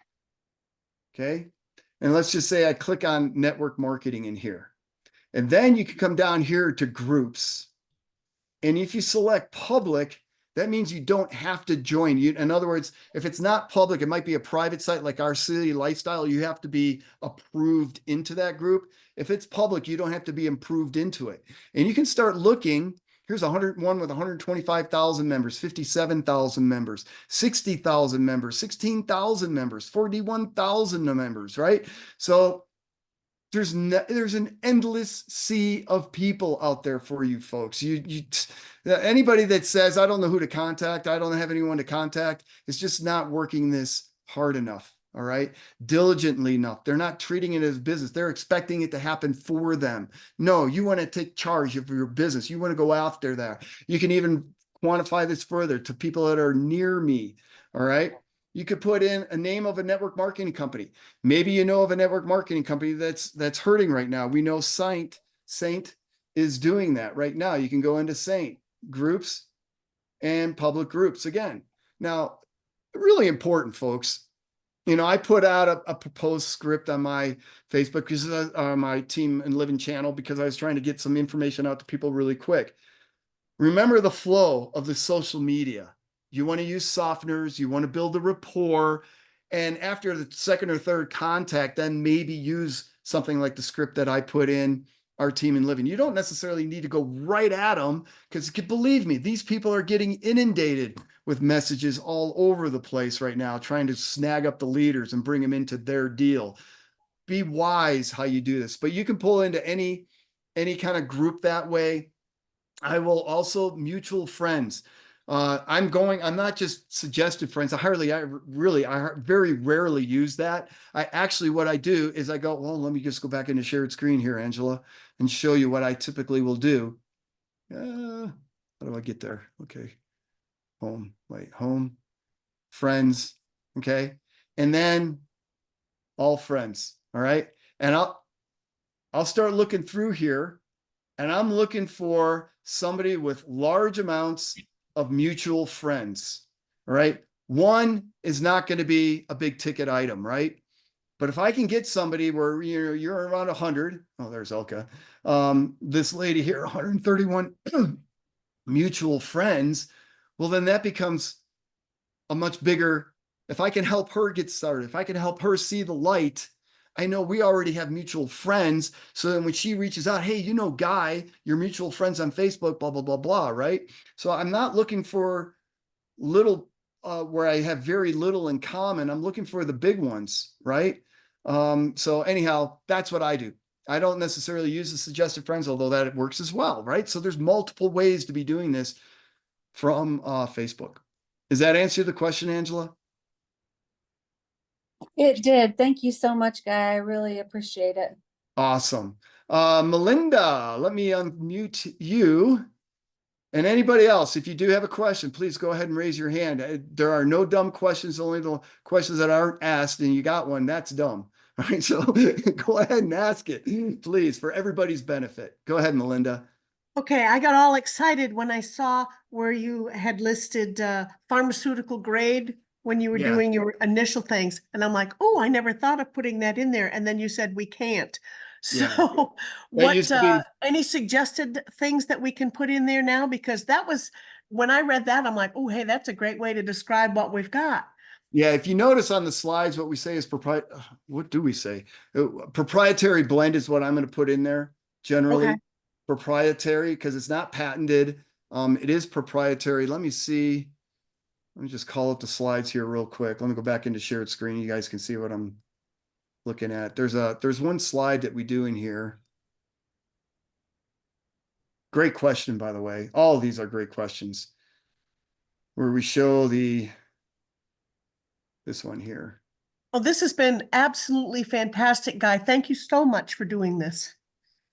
Okay. And let's just say I click on network marketing in here. And then you can come down here to groups. And if you select public, that means you don't have to join. In other words, if it's not public, it might be a private site like our City Lifestyle. You have to be approved into that group. If it's public, you don't have to be approved into it. And you can start looking. Here's 101 with 125,000 members, 57,000 members, 60,000 members, 16,000 members, 41,000 members, right? So there's an endless sea of people out there for you folks. Anybody that says, I don't know who to contact, I don't have anyone to contact, is just not working this hard enough. All right. Diligently enough. They're not treating it as business. They're expecting it to happen for them. No, you want to take charge of your business. You want to go after that. You can even quantify this further to people that are near me. All right. You could put in a name of a network marketing company. Maybe you know of a network marketing company that's hurting right now. We know Saint is doing that right now. You can go into Saint groups and public groups again. Now, really important, folks. You know, I put out a proposed script on my Facebook because my Team and Living channel because I was trying to get some information out to people really quick. Remember the flow of the social media. You want to use softeners, you want to build a rapport, and after the second or third contact, then maybe use something like the script that I put in our Team and Living. You don't necessarily need to go right at them because believe me, these people are getting inundated with messages all over the place right now, trying to snag up the leaders and bring them into their deal. Be wise how you do this, but you can pull into any kind of group that way. I will also mutual friends. I'm not just suggested friends. I very rarely use that. What I do is I go, well, let me just go back into shared screen here, Angela, and show you what I typically will do. How do I get there? Okay. Home, friends. Okay. And then all friends. All right. And I'll start looking through here and I'm looking for somebody with large amounts of mutual friends. All right. One is not going to be a big ticket item, right? But if I can get somebody where you're around 100, oh, there's Elka. This lady here, 131 mutual friends, well, then that becomes a much bigger, if I can help her get started, if I can help her see the light, I know we already have mutual friends. So then when she reaches out, hey, you know, Guy, you're mutual friends on Facebook, blah, blah, blah, blah, right? So I'm not looking for little, where I have very little in common. I'm looking for the big ones, right? So anyhow, that's what I do. I don't necessarily use the suggested friends, although that works as well, right? So there's multiple ways to be doing this from Facebook. Does that answer the question, Angela? It did. Thank you so much, Guy. I really appreciate it. Awesome. Melinda, let me unmute you. And anybody else, if you do have a question, please go ahead and raise your hand. There are no dumb questions, only the questions that aren't asked, and you got one, that's dumb. All right, so go ahead and ask it, please, for everybody's benefit. Go ahead, Melinda. Okay, I got all excited when I saw where you had listed pharmaceutical grade when you were Yeah, doing your initial things. And I'm like, oh, I never thought of putting that in there. And then you said we can't. yeah. So That what, used to be, any suggested things that we can put in there now? Because that was, when I read that, I'm like, oh, hey, that's a great way to describe what we've got. yeah, if you notice on the slides, what we say is what do we say? Proprietary blend is what I'm going to put in there Okay. generally. Proprietary, because it's not patented. It is proprietary. Let me see. Let me just call up the slides here real quick. Let me go back into shared screen. You guys can see what I'm looking at. There's one slide that we do in here. Great question, by the way. All of these are great questions. Where we show this one here. Well, this has been absolutely fantastic, Guy. Thank you so much for doing this.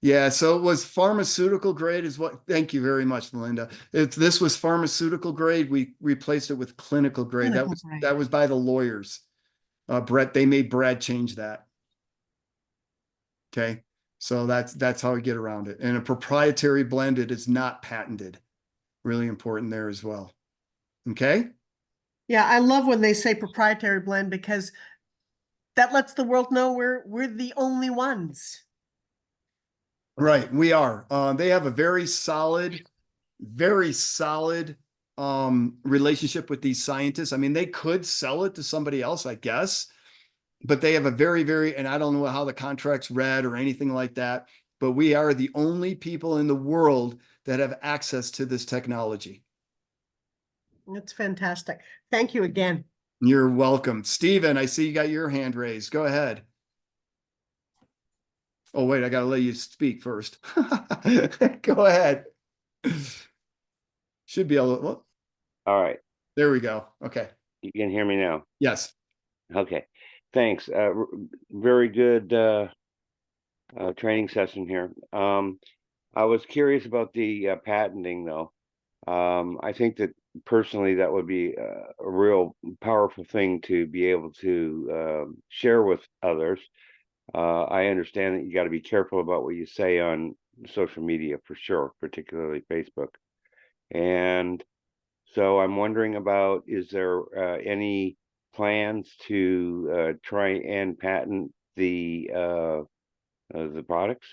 Yeah, so it was pharmaceutical grade is what, thank you very much, Melinda. If this was pharmaceutical grade, we replaced it with clinical grade. Clinical That grade. was by the lawyers. Brett, they made Brad change that. Okay. So that's how we get around it. And a proprietary blend, it is not patented. Really important there as well. Okay. Yeah, I love when they say proprietary blend because that lets the world know we're the only ones. Right. We are. They have a very solid relationship with these scientists. I mean, they could sell it to somebody else, I guess, but they have a very, and I don't know how the contract's read or anything like that, but we are the only people in the world that have access to this technology. That's fantastic. Thank you again. You're welcome. Steven, I see you got your hand raised. Go ahead. Oh, wait, I got to let you speak first. Go ahead. Should be able to, well, All right. there we go. Okay. You can hear me now. Yes. Okay. Thanks. Very good training session here. I was curious about the patenting, though. I think that personally that would be a real powerful thing to be able to share with others. I understand that you got to be careful about what you say on social media for sure, particularly Facebook. And so I'm wondering about, is there any plans to try and patent the products?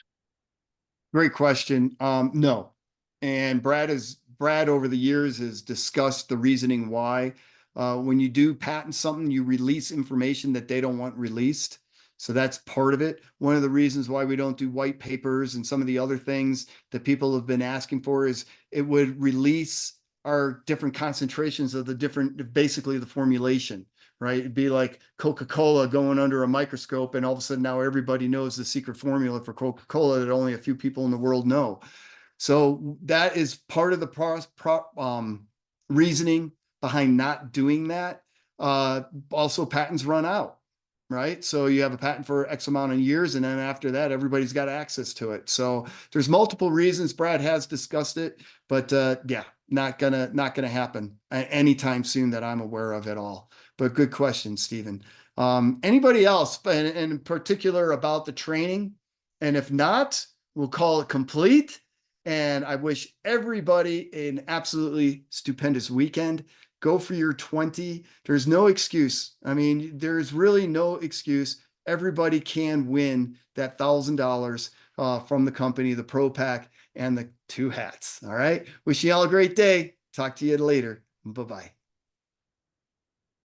Great question. No. And Brad over the years has discussed the reasoning why. When you do patent something, you release information that they don't want released. So that's part of it. One of the reasons why we don't do white papers and some of the other things that people have been asking for is it would release our different concentrations of the different, basically the formulation, right? It'd be like Coca-Cola going under a microscope, and all of a sudden now everybody knows the secret formula for Coca-Cola that only a few people in the world know. So that is part of the reasoning behind not doing that. Also, patents run out, right? So you have a patent for X amount of years, and then after that, everybody's got access to it. So there's multiple reasons. Brad has discussed it, but yeah, not gonna happen anytime soon that I'm aware of at all. But good question, Stephen. Anybody else, in particular about the training? And if not, we'll call it complete. And I wish everybody an absolutely stupendous weekend. Go for your 20. There's no excuse. I mean, there's really no excuse. Everybody can win that $1,000 from the company, the Pro Pack, and two hats. All right. Wishing you all a great day. Talk to you later. Bye-bye.